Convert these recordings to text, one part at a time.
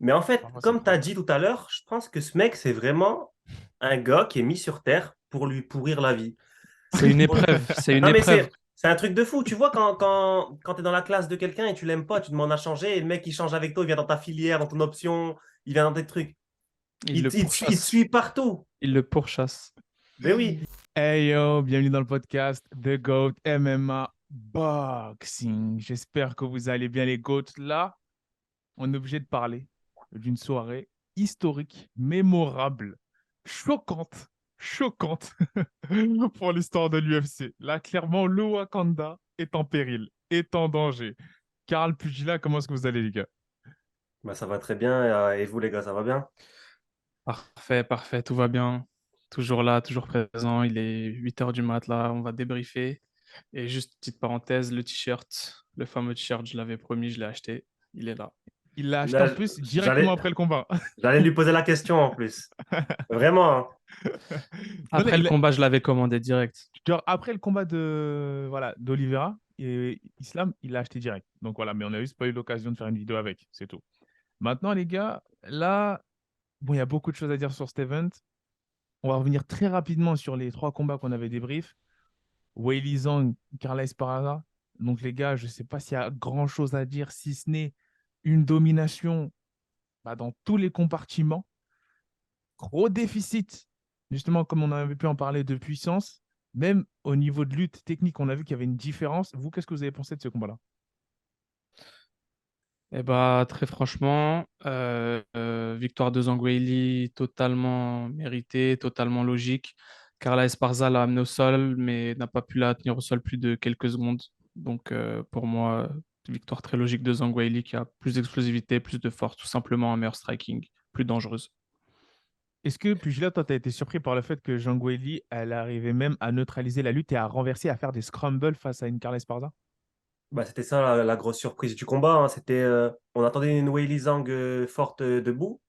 Mais en fait, Parfois, c'est comme tu as trop. dit tout à l'heure, je pense que ce mec, c'est vraiment un gars qui est mis sur Terre pour lui pourrir la vie. C'est une Pour lui- épreuve. C'est une Non, mais épreuve. c'est un truc de fou. Tu vois, quand tu es dans la classe de quelqu'un et tu l'aimes pas, tu demandes à changer, et le mec, il change avec toi, il vient dans ta filière, dans ton option, il vient dans tes trucs. Il le Il te pourchasse. suit partout. Il le pourchasse. Ben oui. Hey yo, bienvenue dans le podcast The GOAT MMA Boxing. J'espère que vous allez bien les GOATs. Là, on est obligé de parler d'une soirée historique, mémorable, choquante, choquante pour l'histoire de l'UFC. Là, clairement, le Wakanda est en péril, est en danger. Karl Pugila, comment est-ce que vous allez les gars? Bah, ça va très bien. Et vous, les gars, ça va bien? Parfait, parfait. Tout va bien. Toujours là, toujours présent. Il est 8 heures du mat là. On va débriefer. Et juste petite parenthèse, le t-shirt, le fameux t-shirt, je l'avais promis, je l'ai acheté. Il est là. Il l'a acheté en Là, plus directement j'allais, après le combat. j'allais lui poser la question en plus. Vraiment, hein. Non, non, Après le combat, je l'avais commandé direct. genre, après le combat de voilà d'Oliveira et Islam, il l'a acheté direct. Donc voilà, mais on a juste pas eu l'occasion de faire une vidéo avec, c'est tout. Maintenant, les gars, là, bon, il y a beaucoup de choses à dire sur cet event. On va revenir très rapidement sur les trois combats qu'on avait débrief. Weili Zhang, Carla Esparza. Donc les gars, je sais pas s'il y a grand-chose à dire, si ce n'est une domination dans tous les compartiments. Gros déficit, justement, comme on avait pu en parler, de puissance. Même au niveau de lutte technique, on a vu qu'il y avait une différence. Vous, qu'est-ce que vous avez pensé de ce combat-là? Et bah, très franchement, victoire de Zangweili totalement méritée, totalement logique. Carla Esparza l'a amené au sol, mais n'a pas pu la tenir au sol plus de quelques secondes. Donc, pour moi, victoire très logique de Zangweili qui a plus d'explosivité, plus de force, tout simplement un meilleur striking, plus dangereuse. Est-ce que, Pugila, toi, tu as été surpris par le fait que Zhang Weili, elle arrivait même à neutraliser la lutte et à renverser, à faire des scrambles face à une Carla Esparza? Bah, c'était ça la grosse surprise du combat, hein. On attendait une Weili Zhang forte debout.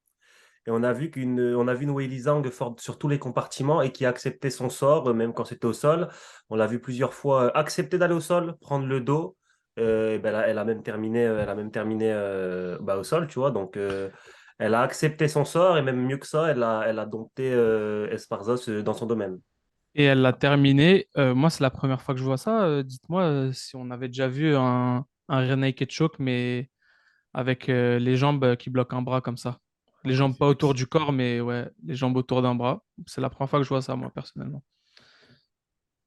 Et on a vu une Weili Zhang forte sur tous les compartiments et qui a accepté son sort, même quand c'était au sol. On l'a vu plusieurs fois accepter d'aller au sol, prendre le dos. Et ben, elle a même terminé bah, au sol, tu vois. Donc, elle a accepté son sort et même mieux que ça, elle a dompté Esparza dans son domaine. Et elle l'a terminé. Moi, c'est la première fois que je vois ça. Dites-moi si on avait déjà vu un rear naked choke, mais avec les jambes qui bloquent un bras comme ça. Les Ouais, jambes pas autour du corps, mais ouais, les jambes autour d'un bras. C'est la première fois que je vois ça, moi, personnellement.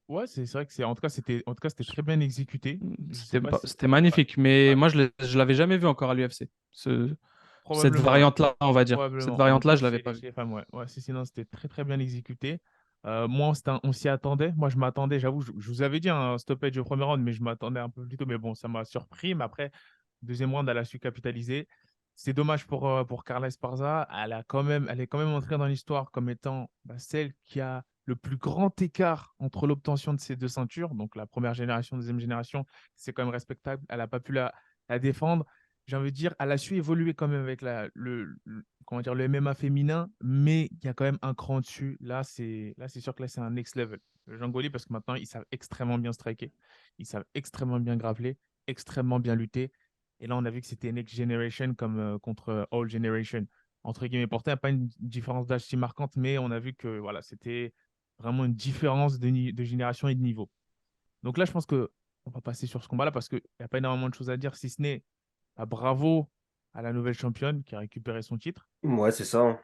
ouais, c'est vrai que c'était très bien exécuté. Je sais pas si C'était ouais, magnifique, mais ouais, moi, je l'avais jamais vu encore à l'UFC. Cette probablement, ouais. variante-là, on va dire. Cette Probablement. En tout variante-là, cas, je l'avais pas vue. chez les femmes, ouais. Ouais, si, sinon, c'était très, très bien exécuté. Moi, on s'y attendait. Moi, je m'attendais, j'avoue, je vous avais dit un stoppage au premier round, mais je m'attendais un peu plus tôt. Mais bon, ça m'a surpris. Mais après, deuxième round, elle a su capitaliser. C'est dommage pour Carla Esparza. Elle est quand même entrée dans l'histoire comme étant celle qui a le plus grand écart entre l'obtention de ces deux ceintures. Donc, la première génération, deuxième génération, c'est quand même respectable. Elle n'a pas pu la défendre. J'ai envie de dire, elle a su évoluer quand même avec comment dire, le MMA féminin, mais il y a quand même un cran dessus. Là, c'est sûr que là, c'est un next level. Le Jangoli, parce que maintenant, ils savent extrêmement bien striker, ils savent extrêmement bien grappler, extrêmement bien lutter. Et là, on a vu que c'était Next Generation comme contre All Generation. Entre guillemets, pourtant, il n'y a pas une différence d'âge si marquante, mais on a vu que voilà, c'était vraiment une différence de génération et de niveau. Donc là, je pense que on va passer sur ce combat-là parce qu'il n'y a pas énormément de choses à dire, si ce n'est bravo à la nouvelle championne qui a récupéré son titre. Ouais, c'est ça, hein.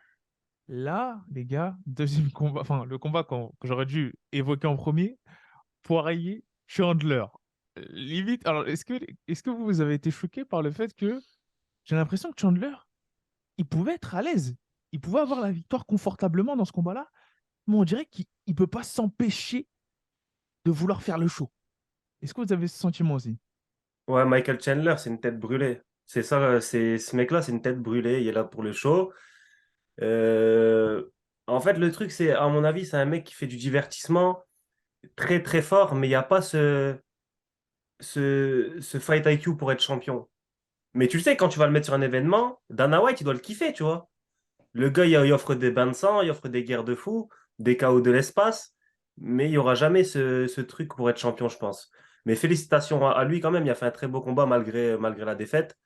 Là, les gars, deuxième combat, enfin, le combat que j'aurais dû évoquer en premier, Poirier, Chandler. Limite, alors, est-ce que vous avez été choqué par le fait que j'ai l'impression que Chandler, il pouvait être à l'aise. Il pouvait avoir la victoire confortablement dans ce combat-là, mais on dirait qu'il ne peut pas s'empêcher de vouloir faire le show. Est-ce que vous avez ce sentiment aussi? Ouais, Michael Chandler, c'est une tête brûlée. C'est ça, ce mec-là, c'est une tête brûlée. Il est là pour le show. Euh, En fait, le truc, c'est, à mon avis, c'est un mec qui fait du divertissement très très fort, mais il n'y a pas ce fight IQ pour être champion. Mais tu le sais, quand tu vas le mettre sur un événement, Dana White, il doit le kiffer, tu vois. Le gars, il offre des bains de sang, il offre des guerres de fous, des chaos de l'espace, mais il n'y aura jamais ce truc pour être champion, je pense. Mais félicitations à lui quand même, il a fait un très beau combat malgré la défaite.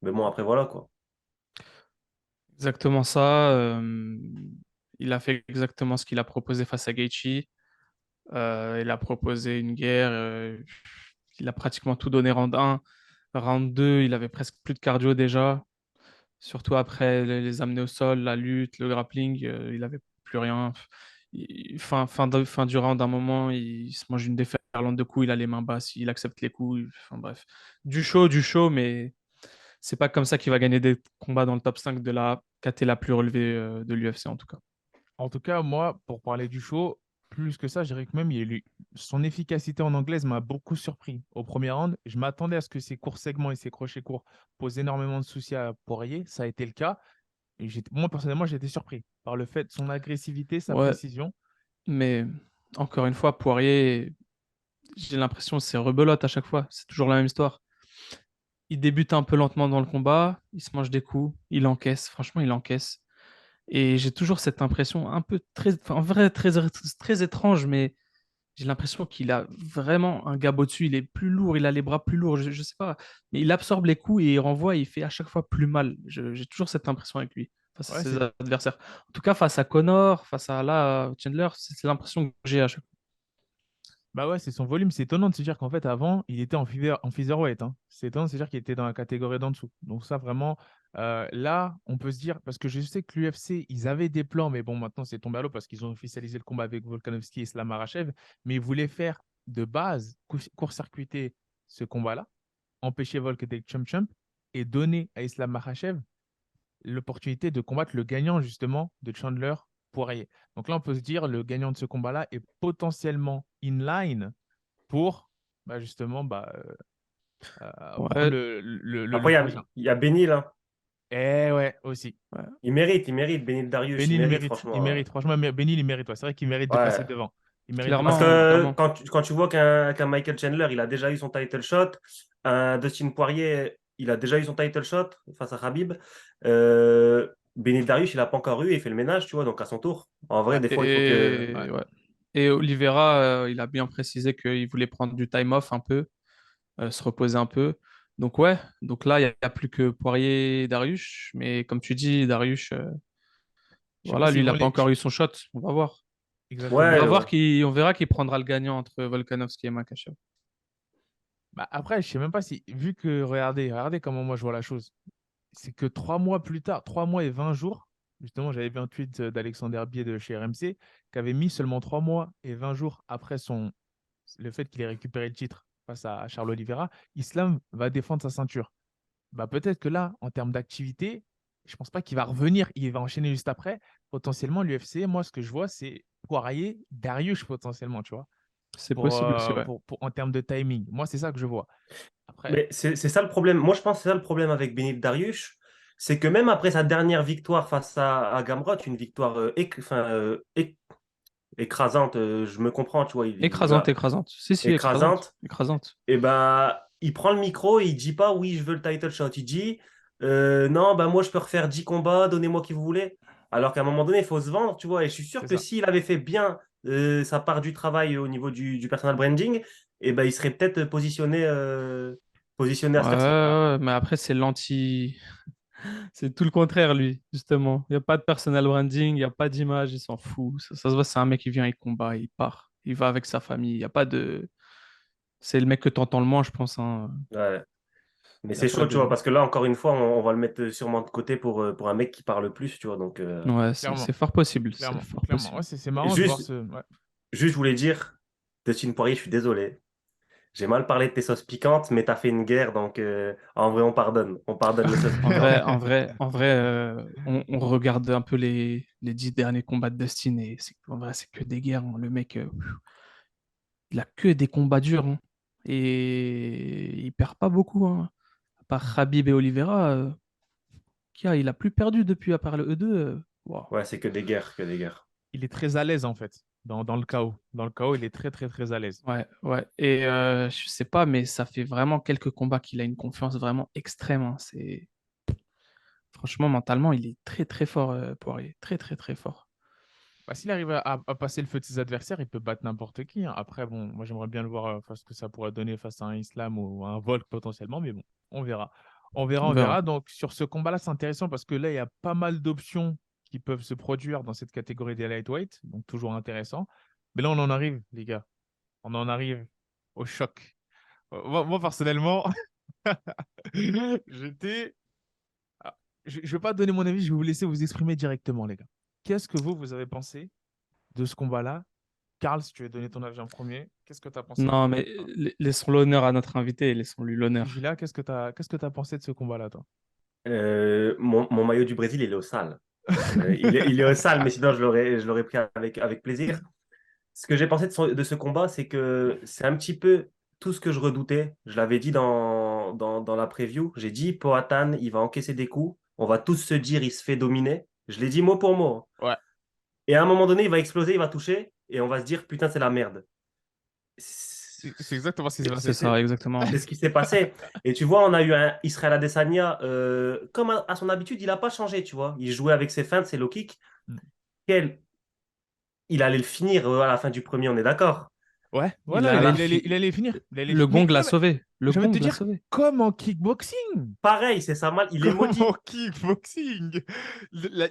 Mais bon, après, voilà quoi. Exactement ça. Il a fait exactement ce qu'il a proposé face à Gaethje. Il a proposé une guerre. Il a pratiquement tout donné round 1. Round 2, il avait presque plus de cardio déjà. Surtout après les amener au sol, la lutte, le grappling, il avait plus rien. Fin du round, d'un moment, il se mange une déferlante de coups, il a les mains basses, il accepte les coups. Enfin bref, du show, mais c'est pas comme ça qu'il va gagner des combats dans le top 5 de la KT la plus relevée de l'UFC en tout cas. En tout cas, moi, pour parler du show, plus que ça, je dirais que même son efficacité en anglaise m'a beaucoup surpris. Au premier round, je m'attendais à ce que ses courts segments et ses crochets courts posent énormément de soucis à Poirier. Ça a été le cas. Et moi, personnellement, j'ai été surpris par le fait de son agressivité, sa Ouais, précision. mais encore une fois, Poirier, j'ai l'impression que c'est rebelote à chaque fois. C'est toujours la même histoire. Il débute un peu lentement dans le combat, il se mange des coups, il encaisse. Franchement, il encaisse. Et j'ai toujours cette impression un peu en vrai, très étrange, mais j'ai l'impression qu'il a vraiment un gab au-dessus. Il est plus lourd, il a les bras plus lourds, je sais pas. Mais il absorbe les coups et il renvoie et il fait à chaque fois plus mal. J'ai toujours cette impression avec lui, face à Ouais, ses adversaires. En tout cas, face à Connor, face à là, Chandler, c'est l'impression que j'ai à chaque fois. bah ouais, c'est son volume. C'est étonnant de se dire qu'en fait, avant, il était en featherweight, hein. C'est étonnant de se dire qu'il était dans la catégorie d'en dessous. Donc ça, vraiment, là, on peut se dire, parce que je sais que l'UFC, ils avaient des plans, mais bon, maintenant, c'est tombé à l'eau parce qu'ils ont officialisé le combat avec Volkanovski et Islam Makhachev, mais ils voulaient faire de base, court-circuiter ce combat-là, empêcher Volk d'être champ et donner à Islam Makhachev l'opportunité de combattre le gagnant justement de Chandler Poirier. Donc là, on peut se dire le gagnant de ce combat-là est potentiellement in line pour justement prendre Ouais, le Après, prochain. il y a Benil, hein. Eh ouais, aussi. ouais. Il mérite, Benil Dariush, il Benil, il mérite, mérite. Il franchement, hein. mérite. Franchement, Benil, il mérite. Ouais. C'est vrai qu'il mérite de passer Ouais. devant. Il mérite de Parce passer Clairement, devant. que clairement. quand tu vois qu'un Michael Chandler, il a déjà eu son title shot, un Dustin Poirier, il a déjà eu son title shot face à Khabib, Benil Dariush, il n'a pas encore eu et il fait le ménage, tu vois, donc à son tour. En vrai, Ouais, des fois, il faut que. ouais. Et, ouais. Et Oliveira, il a bien précisé qu'il voulait prendre du time off un peu, se reposer un peu. Donc ouais, donc là, il n'y a plus que Poirier et Dariush. Mais comme tu dis, Dariush, Je sais pas voilà, lui, s'ils il n'a vont pas les. encore eu son shot. On va voir. On Exactement. Ouais, va voir on verra qui prendra le gagnant entre Volkanovski et Makhachev. Bah, après, je sais même pas si, vu que, regardez comment moi je vois la chose. C'est que 3 mois plus tard, 3 mois et 20 jours, justement, j'avais vu un tweet d'Alexander Bier de chez RMC qui avait mis seulement 3 mois et 20 jours après le fait qu'il ait récupéré le titre face à Charles Oliveira, Islam va défendre sa ceinture. Bah, peut-être que là, en termes d'activité, je pense pas qu'il va revenir, il va enchaîner juste après. Potentiellement, l'UFC, moi, ce que je vois, c'est Poirier, Dariush potentiellement, tu vois, C'est possible aussi, ouais. en termes de timing. Moi, c'est ça que je vois. Après, mais c'est ça le problème. Moi, je pense que c'est ça le problème avec Benil Dariush, c'est que même après sa dernière victoire face à Gamrot, une victoire écrasante, je me comprends, tu vois, Écrasante, écrasante. Si, si, écrasante. écrasante. Écrasante. Et bah, il prend le micro et il dit pas oui, je veux le title shot. Il dit non, bah moi je peux refaire 10 combats, donnez-moi qui vous voulez. Alors qu'à un moment donné, il faut se vendre, tu vois. Et je suis sûr c'est que ça. s'il avait fait bien sa part du travail au niveau du personal branding, et ben il serait peut-être positionné Ouais, à cette heure-ci. ouais, mais après, c'est l'anti. C'est tout le contraire, lui, justement. Il n'y a pas de personal branding, il n'y a pas d'image, il s'en fout. Ça se voit, c'est un mec qui vient, il combat, il part. Il va avec sa famille. Il n'y a pas de. C'est le mec que t'entends le moins, je pense, hein. Ouais. Mais Il n'y a c'est pas chaud, tu de. vois, parce que là, encore une fois, on va le mettre sûrement de côté pour un mec qui parle plus, tu vois. Donc, Ouais, Clairement, c'est fort possible. C'est clairement, fort clairement. possible. Ouais, c'est et marrant de voir juste, ce. Ouais. juste, je voulais dire, Dustin Poirier, je suis désolé. J'ai mal parlé de tes sauces piquantes, mais t'as fait une guerre, donc en vrai, on pardonne. On pardonne les sauces piquantes. En vrai, on regarde un peu les 10 derniers combats de Dustin et en vrai, c'est que des guerres, hein. Le mec, il a que des combats durs, hein. Et il perd pas beaucoup, hein. À part Khabib et Oliveira, il a plus perdu depuis, à part le E2. Waouh. Ouais, c'est que des guerres, que des guerres. Il est très à l'aise en fait dans le chaos. Dans le chaos, il est très très très à l'aise. Ouais, ouais. Et je sais pas, mais ça fait vraiment quelques combats qu'il a une confiance vraiment extrême, hein. Franchement, mentalement, il est très très fort, Poirier. Très très très fort. Bah, s'il arrive à passer le feu de ses adversaires, il peut battre n'importe qui, hein. Après, bon, moi j'aimerais bien le voir face ce que ça pourrait donner face à un Islam ou à un Volk potentiellement, mais bon, on verra. On verra, On on verra. verra. Donc, sur ce combat-là, c'est intéressant parce que là, il y a pas mal d'options qui peuvent se produire dans cette catégorie des lightweight. Donc, toujours intéressant. Mais là, on en arrive, les gars. On en arrive au choc. Moi, personnellement, j'étais. Ah, je ne vais pas donner mon avis, je vais vous laisser vous exprimer directement, les gars. Qu'est-ce que vous avez pensé de ce combat-là? Karl, si tu veux donner ton avis en premier, qu'est-ce que tu as pensé Non, de... mais laissons l'honneur à notre invité, laissons-lui l'honneur. Gila, qu'est-ce que tu as pensé de ce combat-là, toi? Mon maillot du Brésil, il est au sale. Il est au sale, mais sinon, je l'aurais pris avec plaisir. Ce que j'ai pensé de ce combat, c'est que c'est un petit peu tout ce que je redoutais. Je l'avais dit dans la preview. J'ai dit, Poatan, il va encaisser des coups. On va tous se dire, il se fait dominer. Je l'ai dit mot pour mot. Ouais, Et à un moment donné, il va exploser, il va toucher. Et on va se dire, putain, c'est la merde. c'est exactement ce qui s'est C'est passé. ça, exactement. C'est ce qui s'est passé. Et tu vois, on a eu un Israël Adesanya, comme à son habitude, il n'a pas changé, tu vois. Il jouait avec ses feintes, ses low kicks. Mm. Quel... Il allait le finir à la fin du premier, on est d'accord. Ouais, Il voilà, il, allait il allait, il allait finir. Il allait Le finir. gong l'a sauvé. Le J'ai envie de gong te l'a dire, sauvé. comme en kickboxing. Pareil, c'est ça mal. Il est Comme en maudit. kickboxing.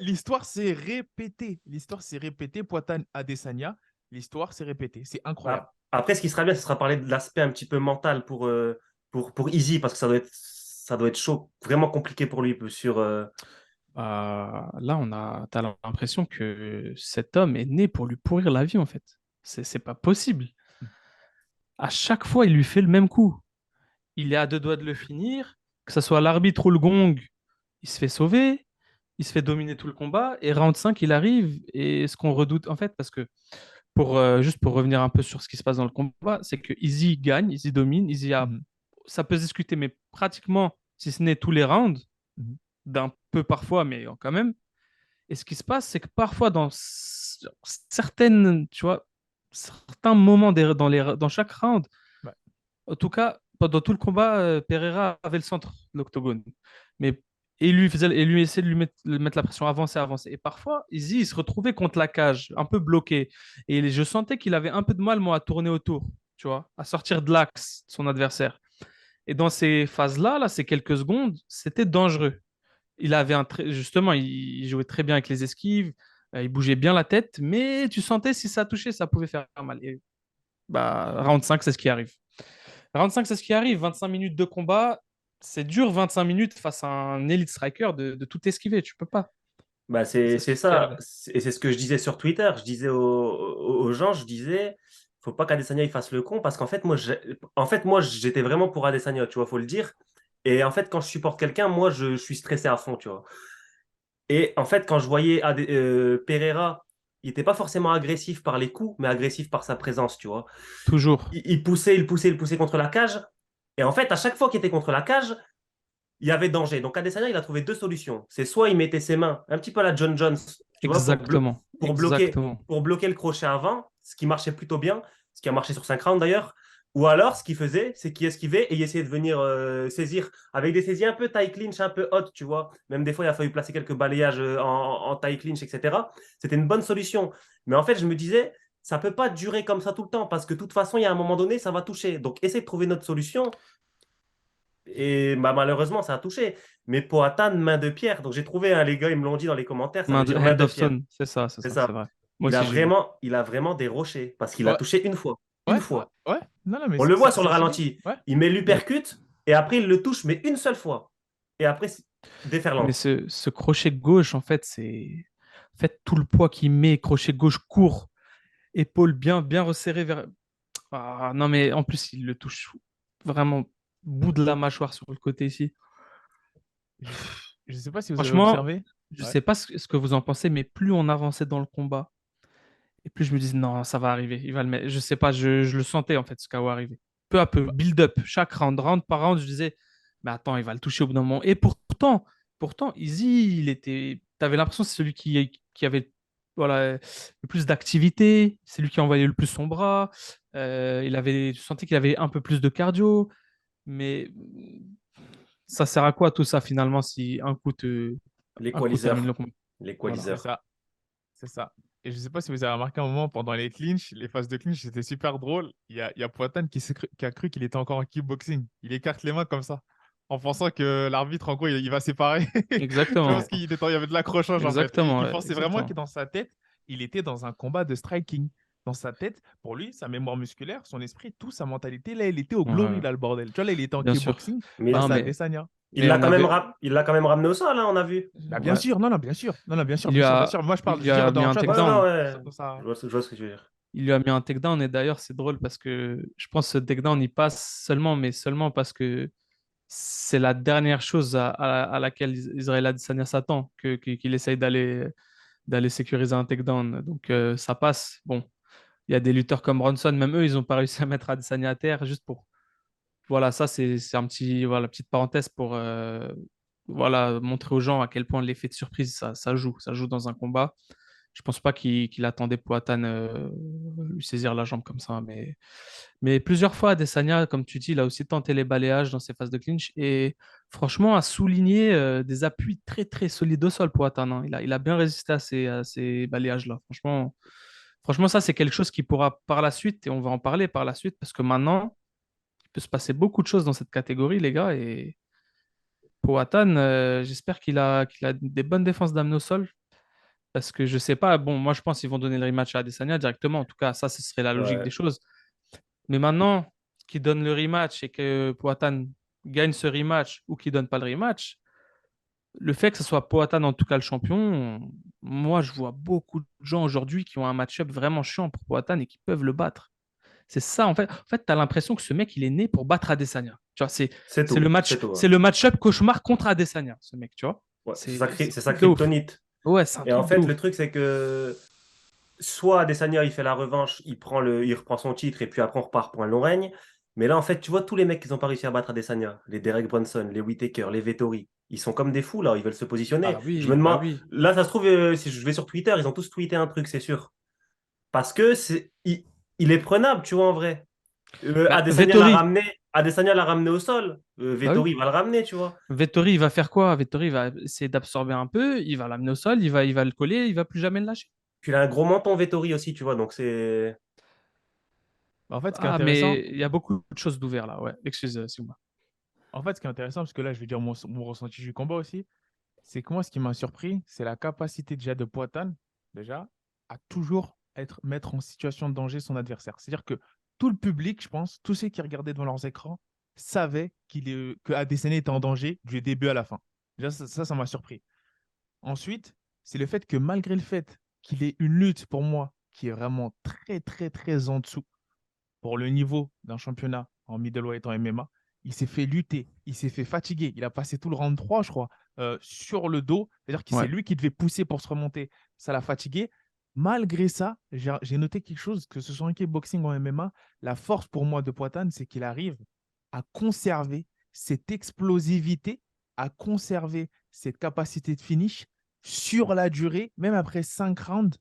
L'histoire s'est répétée. L'histoire s'est répétée. Poatan Adesanya, l'histoire s'est répétée. C'est incroyable. Après, ce qui sera bien, ce sera parler de l'aspect un petit peu mental pour Easy, parce que ça doit être chaud, vraiment compliqué pour lui Là, t'as l'impression que cet homme est né pour lui pourrir la vie, en fait. C'est pas possible. À chaque fois, il lui fait le même coup. Il est à deux doigts de le finir, que ce soit l'arbitre ou le gong, il se fait sauver, il se fait dominer tout le combat, et round 5, il arrive, et ce qu'on redoute, en fait, parce que juste pour revenir un peu sur ce qui se passe dans le combat, c'est que Easy gagne, Easy domine, Mhm. ça peut se discuter, mais pratiquement, si ce n'est tous les rounds, Mhm. d'un peu parfois, mais quand même. Et ce qui se passe, c'est que parfois, certaines, tu vois, certains moments dans chaque round, Ouais. en tout cas, pendant tout le combat, Pereira avait le centre de l'octogone. Mais, et lui essayait de lui mettre la pression, avancer, avancer. Et parfois, il se retrouvait contre la cage, un peu bloqué. Et je sentais qu'il avait un peu de mal, moi, à tourner autour, tu vois, à sortir de l'axe de son adversaire. Et dans ces phases-là, là, ces quelques secondes, c'était dangereux. Justement, il jouait très bien avec les esquives, il bougeait bien la tête, mais tu sentais si ça touchait, ça pouvait faire mal. Et round 5, c'est ce qui arrive. Round 5, c'est ce qui arrive. 25 minutes de combat, c'est dur 25 minutes face à un elite striker de tout esquiver. Tu peux pas. Bah, c'est C'est ce c'est qui ça. arrive. Et c'est ce que je disais sur Twitter. Je disais aux gens, je disais, faut pas qu'Adesanya il fasse le con parce qu'en fait, moi, j'étais vraiment pour Adesanya, tu vois, faut le dire. Et en fait, quand je supporte quelqu'un, moi, je suis stressé à fond, tu vois. Et en fait, quand je voyais Pereira, il n'était pas forcément agressif par les coups, mais agressif par sa présence, tu vois. Toujours. Il poussait, il poussait, il poussait contre la cage. Et en fait, à chaque fois qu'il était contre la cage, il y avait danger. Donc Adesanya, il a trouvé deux solutions. C'est soit il mettait ses mains un petit peu à la John Jones, tu vois, Exactement. pour bloquer, Exactement. pour bloquer le crochet avant, ce qui marchait plutôt bien, ce qui a marché sur 5 rounds d'ailleurs. Ou alors, ce qu'il faisait, c'est qu'il esquivait et il essayait de venir saisir avec des saisies un peu tie clinch, un peu hot, tu vois. Même des fois, il a fallu placer quelques balayages en tie clinch, etc. C'était une bonne solution. Mais en fait, je me disais, ça ne peut pas durer comme ça tout le temps parce que de toute façon, il y a un moment donné, ça va toucher. Donc, essaye de trouver notre solution. Et bah, malheureusement, ça a touché. Mais Poatan, main de pierre. Donc j'ai trouvé, hein, les gars, ils me l'ont dit dans les commentaires, ça veut dire main Hand de of pierre. Stone, c'est C'est ça, c'est ça. vrai. Moi Il a aussi, j'ai vu. vraiment, il a vraiment des rochers parce qu'il a Ouais, touché une fois. Une ouais, ouais, fois. ouais. Non, non, mais On le voit sur le ça se dit. ralenti. Ouais. Il met Mais, l'uppercut et après il le touche, mais une seule fois. Et après, mais déferlante. ce crochet gauche, en fait, c'est. En fait, tout le poids qu'il met, crochet gauche court, épaule bien, bien resserrée vers. Ah, non, mais en plus, il le touche vraiment bout de la mâchoire sur le côté ici. Je ne sais pas si vous avez Franchement, observé. je Ouais. sais pas ce que vous en pensez, mais plus on avançait dans le combat, et plus je me disais, non, ça va arriver, il va le mettre. Je sais pas, je le sentais en fait, ce KO arriver. Peu à peu, Bah, build-up, chaque round, round par round, je disais, mais attends, il va le toucher au bout d'un moment. Et pourtant, Easy, t'avais l'impression que c'est celui qui avait voilà, le plus d'activité, c'est lui qui envoyait le plus son bras. Tu sentais qu'il avait un peu plus de cardio, mais ça sert à quoi tout ça finalement si un coup termine le L'équaliseur. combat? Voilà. c'est L'équaliseur. ça. C'est ça. Et je ne sais pas si vous avez remarqué un moment pendant les clinches, les phases de clinch, c'était super drôle. Il y a Poatan qui a cru qu'il était encore en kickboxing. Il écarte les mains comme ça. en pensant que l'arbitre, en gros, il va séparer. Tu vois, parce Exactement. qu'il y avait de l'accrochage, en fait. Exactement. Il Ouais, pensait vraiment que exactement. dans sa tête, il était dans un combat de striking. Dans sa tête, pour lui, sa mémoire musculaire, son esprit, tout, sa mentalité, là, il était au glory, Ouais, là, le bordel. Tu vois, là, il était en bien sûr. kickboxing Mais Non, face à mais, Adesanya. il mais l'a on quand même, avait. il l'a quand même ramené au sol, hein, on a vu. Bah, bien Ouais. sûr, non, non, bien sûr. Non, non, bien sûr, Il bien lui sûr, bien a, sûr. Moi, je il parle, je lui veux dire, a mis un Ouais, non, dans takedown. ouais. dans sa... Je vois ce que tu veux dire. Il lui a mis un takedown et d'ailleurs, c'est drôle parce que je pense que ce takedown, il passe seulement parce que c'est la dernière chose à laquelle Israël Adesanya s'attend, qu'il essaye d'aller sécuriser un takedown. Donc ça passe. Bon, il y a des lutteurs comme Bronson, même eux, ils n'ont pas réussi à mettre Adesanya à terre juste pour. Voilà, ça, c'est un petit, voilà, petite parenthèse pour voilà, montrer aux gens à quel point l'effet de surprise, ça joue dans un combat. Je pense pas qu'il attendait Poatan lui saisir la jambe comme ça, mais plusieurs fois, Adesanya, comme tu dis, il a aussi tenté les balayages dans ses phases de clinch et franchement a souligné des appuis très très solides au sol, Poatan, hein. Il a bien résisté à ces balayages-là. Franchement, ça, c'est quelque chose qui pourra par la suite, et on va en parler par la suite, parce que maintenant, il peut se passer beaucoup de choses dans cette catégorie, les gars, et Poatan, j'espère qu'il a des bonnes défenses d'amener au sol. Parce que je sais pas, bon, moi je pense qu'ils vont donner le rematch à Adesanya directement. En tout cas, ça, ce serait la logique des Ouais. choses. Mais maintenant qu'ils donnent le rematch et que Poatan gagne ce rematch ou qu'il donne pas le rematch, le fait que ce soit Poatan en tout cas le champion, moi je vois beaucoup de gens aujourd'hui qui ont un match-up vraiment chiant pour Poatan et qui peuvent le battre. C'est ça, en fait. En fait, tu as l'impression que ce mec, il est né pour battre Adesanya. Tu vois, C'est c'est le tout, match, c'est tout, c'est ouais. le match-up cauchemar contre Adesanya, ce mec, tu vois. Ouais, C'est c'est un sa truc de ouf. kryptonite. Ouais, c'est un Et en truc de fait, ouf. le truc, c'est que soit Adesanya, il fait la revanche, il reprend son titre, et puis après, on repart pour un long règne. Mais là, en fait, tu vois, tous les mecs qui n'ont pas réussi à battre Adesanya, les Derek Brunson, les Whittaker, les Vettori, ils sont comme des fous, là, ils veulent se positionner. Ah Je me oui, bah demande, oui. là, ça se trouve, si je vais sur Twitter, ils ont tous tweeté un truc, c'est sûr. Parce que il est prenable, tu vois, en vrai. Bah, Vettori, Adesanya l'a ramené au sol. bah oui. Vettori, il va le ramener, tu vois. Vettori, il va faire quoi? Vettori, il va essayer d'absorber un peu, il va l'amener au sol, il va le coller, il va plus jamais le lâcher. Puis il a un gros menton, Vettori aussi, tu vois, donc c'est. En fait, ce qui est Ah, intéressant, mais il y a beaucoup de choses d'ouvert là, ouais. Excuse, Sigma. parce que là, je vais dire mon ressenti du combat aussi, c'est que moi, ce qui m'a surpris, c'est la capacité déjà de Poatan, déjà, à toujours mettre en situation de danger son adversaire. C'est-à-dire que tout le public, je pense, tous ceux qui regardaient devant leurs écrans, savaient que Adesanya était en danger du début à la fin. Déjà, ça m'a surpris. Ensuite, c'est le fait que malgré le fait qu'il ait une lutte pour moi qui est vraiment très, très, très en dessous pour le niveau d'un championnat en middleweight en MMA, il s'est fait lutter, il s'est fait fatiguer. Il a passé tout le round 3, je crois, sur le dos. C'est-à-dire que c'est Ouais. lui qui devait pousser pour se remonter. Ça l'a fatigué. Malgré ça, j'ai noté quelque chose, que ce soit en kickboxing ou en MMA, la force pour moi de Poatan, c'est qu'il arrive à conserver cette explosivité, à conserver cette capacité de finish sur la durée, même après 5 rounds,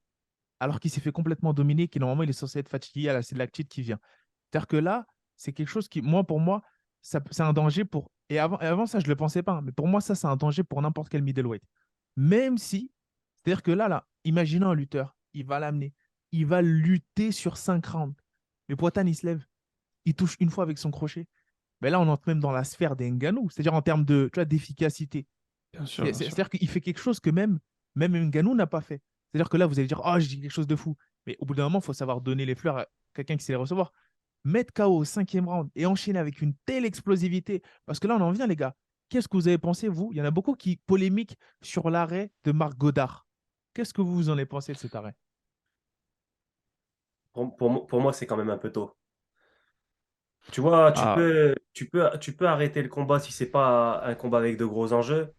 alors qu'il s'est fait complètement dominer, qu'il normalement il est censé être fatigué, c'est de lactite qui vient. C'est-à-dire que là, c'est quelque chose qui, moi, pour moi, c'est un danger pour. Et avant ça, je ne le pensais pas, hein, mais pour moi, ça, c'est un danger pour n'importe quel middleweight. Même si, c'est-à-dire que là, imaginons un lutteur, il va l'amener, il va lutter sur 5 rounds. Mais Poatan, il se lève, il touche une fois avec son crochet. Mais là, on entre même dans la sphère des Ngannou, c'est-à-dire en termes de, tu vois, d'efficacité. Bien sûr, C'est- bien c'est- sûr. C'est-à-dire qu'il fait quelque chose que même Ngannou n'a pas fait. C'est-à-dire que là, vous allez dire, oh, je dis quelque chose de fou. Mais au bout d'un moment, il faut savoir donner les fleurs à quelqu'un qui sait les recevoir. Mettre KO au 5e round et enchaîner avec une telle explosivité. Parce que là, on en vient, les gars. Qu'est-ce que vous avez pensé, vous? Il y en a beaucoup qui polémiquent sur l'arrêt de Marc Godard. Qu'est-ce que vous en avez pensé de cet arrêt? Pour moi, c'est quand même un peu tôt. Tu vois, Ah, tu peux arrêter le combat si c'est pas un combat avec de gros enjeux.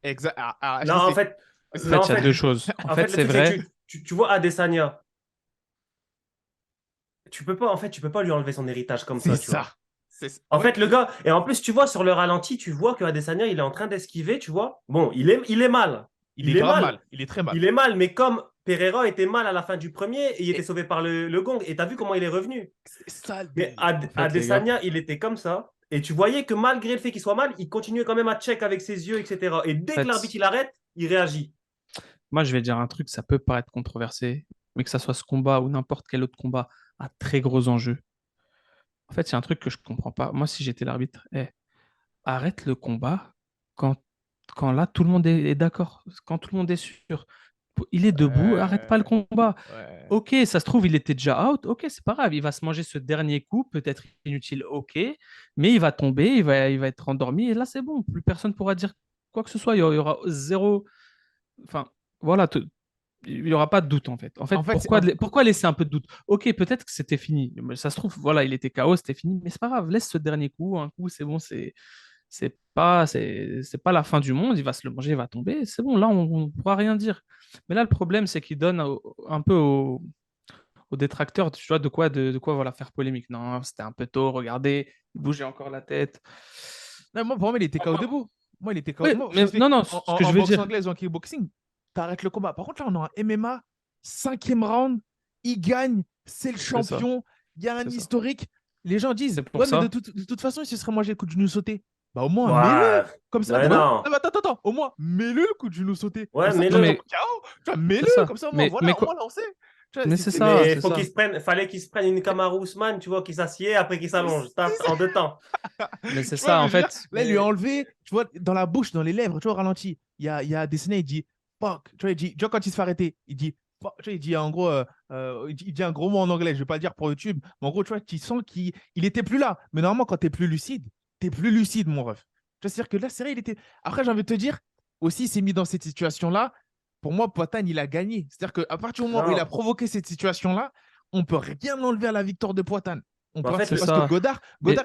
Exact. Ah, Non, ça, en c'est. fait, en non, fait, il y a deux choses. En en fait, fait, le c'est truc, c'est vrai. que tu vois Adesanya, tu peux pas, en fait, tu peux pas lui enlever son héritage comme C'est ça, tu vois. ça. En Ouais, fait, le gars, et en plus, tu vois, sur le ralenti, tu vois que Adesanya, il est en train d'esquiver, tu vois. Bon, il est mal. il est Il est grave mal. mal. Il est très mal. Il est mal, mais comme Pereira était mal à la fin du premier, et il était Et sauvé par le gong, et t'as vu comment il est revenu. c'est ça le Mais délire. En fait, les gars. Adesanya, il était comme ça. Et tu voyais que malgré le fait qu'il soit mal, il continuait quand même à check avec ses yeux, etc. Et En dès que l'arbitre fait, il arrête, il réagit. moi, je vais dire un truc, ça peut paraître controversé, mais que ça soit ce combat ou n'importe quel autre combat à très gros enjeux. En fait, c'est un truc que je comprends pas. Moi, si j'étais l'arbitre, arrête le combat quand, quand là, tout le monde est d'accord, quand tout le monde est sûr. Il est debout, arrête pas le combat. Ouais. Ok, ça se trouve, il était déjà out. Ok, c'est pas grave. Il va se manger ce dernier coup, peut-être inutile. Ok, mais il va tomber, il va être endormi. Et là, c'est bon. Plus personne pourra dire quoi que ce soit. Il y aura zéro. Enfin, voilà. Il n'y aura pas de doute en fait. En En fait, fait, pourquoi laisser un peu de doute? Ok, peut-être que c'était fini. Mais ça se trouve, voilà, il était KO, c'était fini. Mais c'est pas grave. Laisse ce dernier coup. Un coup, c'est bon. C'est pas la fin du monde. Il va se le manger, il va tomber. C'est bon. Là, on ne pourra rien dire. Mais là, le problème, c'est qu'il donne un peu aux détracteurs, tu vois, de quoi voilà, faire polémique. Non, c'était un peu tôt, regardez, il bougeait encore la tête. non, moi, pour moi, il était KO debout. Moi, il était KO. Oui, Moi, je mais t'explique. non, non, En, ce que en- je en veux boxe dire, anglaise ou en kickboxing, t'arrêtes le combat. Par contre, là, on a un MMA, cinquième round, il gagne, c'est le c'est ça, champion, il y a un c'est ça. historique. Les gens disent, C'est pour ouais, mais de ça. toute façon, il se serait mangé le coup de genou sauté. Bah, au moins, mets-le. Ouais, Comme ça, ouais, non, non, non. mais attends, au moins, mets-le le coup de genou sauté. Comme Ouais, ça, mais Non, tu le. tombes mais KO. Tu vois, c'est mets-le. ça. Comme ça, au moins, Mais, voilà, au moins, là, on sait. Tu vois, mais c'est ça, Mais c'est faut ça. fallait qu'il se prenne une Kamaru Usman, tu vois, qui s'assied après qu'il s'allonge. En 2 temps. Mais c'est Tu vois, ça, mais en je veux dire, fait. là, il lui a enlevé, tu vois, dans la bouche, dans les lèvres, tu vois, au ralenti. Il y a Dessiné, il dit, fuck. Tu vois, tu vois, quand il se fait arrêter, il dit, fuck. Tu vois, il dit en gros, il dit un gros mot en anglais, je vais pas le dire pour YouTube, mais en gros, tu vois, tu sens qu'il était plus là. Mais normalement, quand t'es plus lucide, mon ref. Tu vois, c'est-à-dire que là, c'est vrai, il était. Après, j'ai envie de te dire, aussi, il s'est mis dans cette situation-là. Pour moi, Poatan, il a gagné. C'est-à-dire qu'à partir du moment où il a Non. provoqué cette situation-là, on peut rien enlever à la victoire de Poatan. On Mais en peut, fait, C'est parce que ça. Godard, Mais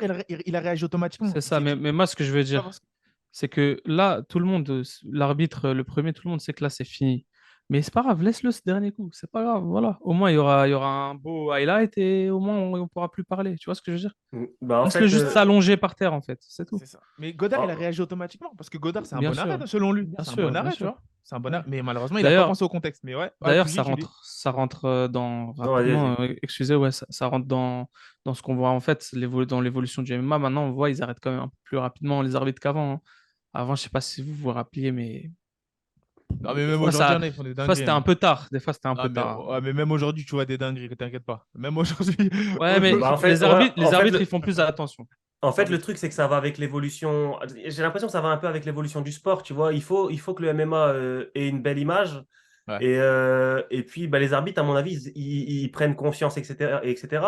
il a réagi automatiquement. c'est Il ça. s'est Mais, dit, mais moi, ce que je veux pas dire, parce c'est que là, tout le monde, l'arbitre, le premier, tout le monde sait que là, c'est fini. Mais c'est pas grave, laisse-le ce dernier coup. C'est pas grave, voilà. Au moins, il y aura un beau highlight et au moins, on pourra plus parler. Tu vois ce que je veux dire? bah, en Laisse-le fait, juste s'allonger par terre, en fait. C'est tout. c'est ça. Mais Godard, il a en- réagi automatiquement parce que Godard, c'est un Bien bon arrêt, sûr. selon lui. Bien C'est un bon sûr, bien arrêt, tu sûr. vois. C'est un bon Ouais. arrêt. Mais malheureusement, il n'a pas D'ailleurs, pensé au contexte. Mais ouais, ouais, d'ailleurs, tu dis. ça rentre dans, Non, vas-y, rapidement, vas-y. excusez, ouais, ça rentre dans ce qu'on voit en fait, dans l'évolution du MMA. Maintenant, on voit, ils arrêtent quand même un peu plus rapidement les arbitres qu'avant, hein. Avant, je sais pas si vous vous rappeliez, mais Non, mais des même fois, aujourd'hui, il y ça, en a, ils font des des fois, dingueries, c'était un hein. peu tard. Des fois, c'était un Ah, peu mais, tard. ouais, mais même aujourd'hui, tu vois des dingueries, t'inquiète pas. Même aujourd'hui. Ouais, mais Bah, en Aujourd'hui. fait, les ouais, arbitres, les arbitres, ils font plus attention. en Les fait, le arbitres. truc, c'est que ça va avec l'évolution. J'ai l'impression que ça va un peu avec l'évolution du sport, tu vois. Il faut que le MMA ait une belle image. Ouais. Et puis, bah, les arbitres, à mon avis, ils prennent confiance, etc., etc.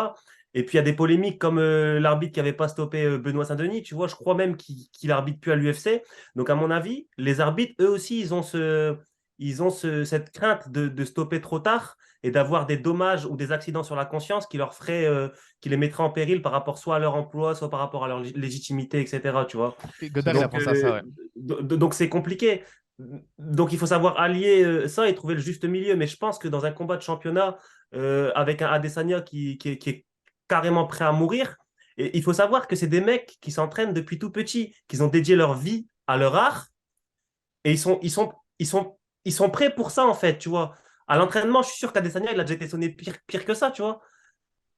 Et puis, il y a des polémiques comme l'arbitre qui n'avait pas stoppé Benoît Saint-Denis, tu vois. Je crois même qu'il arbitre plus à l'UFC. Donc, à mon avis, les arbitres, eux aussi, cette crainte de stopper trop tard et d'avoir des dommages ou des accidents sur la conscience qui les mettrait en péril par rapport soit à leur emploi, soit par rapport à leur légitimité, etc. Tu vois. Et Godard, C'est il a ça. pensé à ça, ouais. Donc c'est compliqué. Donc il faut savoir allier ça et trouver le juste milieu. Mais je pense que dans un combat de championnat avec un Adesanya qui est carrément prêt à mourir, et il faut savoir que c'est des mecs qui s'entraînent depuis tout petit, qui ont dédié leur vie à leur art, et ils sont prêts pour ça en fait, tu vois. À l'entraînement, je suis sûr qu'Adesanya, il a déjà été sonné pire que ça, tu vois.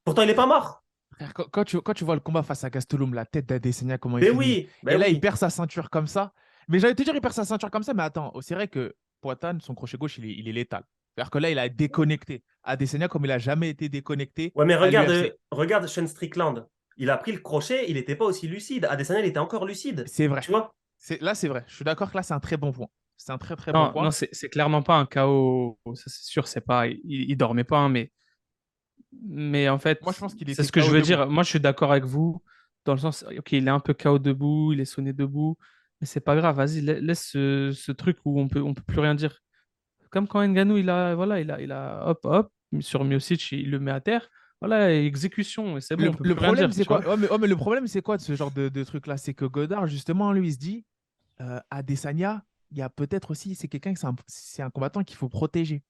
Pourtant, il n'est pas mort. Frère, quand tu vois le combat face à Gastelum, la tête d'Adesanya, comment il Mais finit, oui, et ben là, il oui. perd sa ceinture comme ça. Mais j'allais te dire, il perd sa ceinture comme ça, mais attends, c'est vrai que Poatan, son crochet gauche, il est létal. C'est-à-dire que là, il a déconnecté Adesanya comme il a jamais été déconnecté Ouais, mais à regarde, l'UFC. regarde Sean Strickland. Il a pris le crochet, il n'était pas aussi lucide. Adesanya, il était encore lucide. C'est vrai. Tu vois? Là, c'est vrai. Je suis d'accord que là, c'est un très bon point. C'est un très, très bon Non, point. non, c'est clairement pas un chaos. Ça, c'est sûr, c'est pas. Il dormait pas, hein, mais en fait, Moi, je pense qu'il c'est était ce que je KO veux debout. dire. Moi, je suis d'accord avec vous, dans le sens, ok, il est un peu KO debout, il est sonné debout, mais c'est pas grave, vas-y, laisse ce truc où on peut plus rien dire. Comme quand Ngannou, voilà, hop, hop, sur Miocic, il le met à terre, voilà, et exécution, et c'est bon, Le, on peut le plus rien problème, dire, c'est tu vois. quoi? Ouais, mais le problème, c'est quoi de ce genre de truc-là? C'est que Godard, justement, lui, il se dit, Adesanya, il y a peut-être aussi, c'est quelqu'un, c'est un combattant qu'il faut protéger.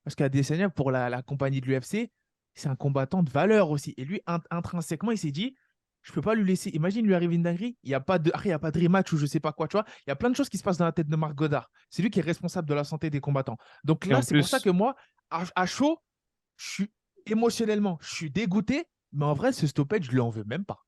Parce qu'Adesanya, pour la compagnie de l'UFC, c'est un combattant de valeur aussi. Et lui, intrinsèquement, il s'est dit, je ne peux pas lui laisser. Imagine, lui arrive une dinguerie, il y a pas de rematch ou je sais pas quoi, tu vois. Il y a plein de choses qui se passent dans la tête de Marc Godard. C'est lui qui est responsable de la santé des combattants. Donc Et là, en c'est pour ça que plus, moi, à chaud, je suis émotionnellement, je suis dégoûté, mais en vrai, ce stoppage, je ne l'en veux même pas.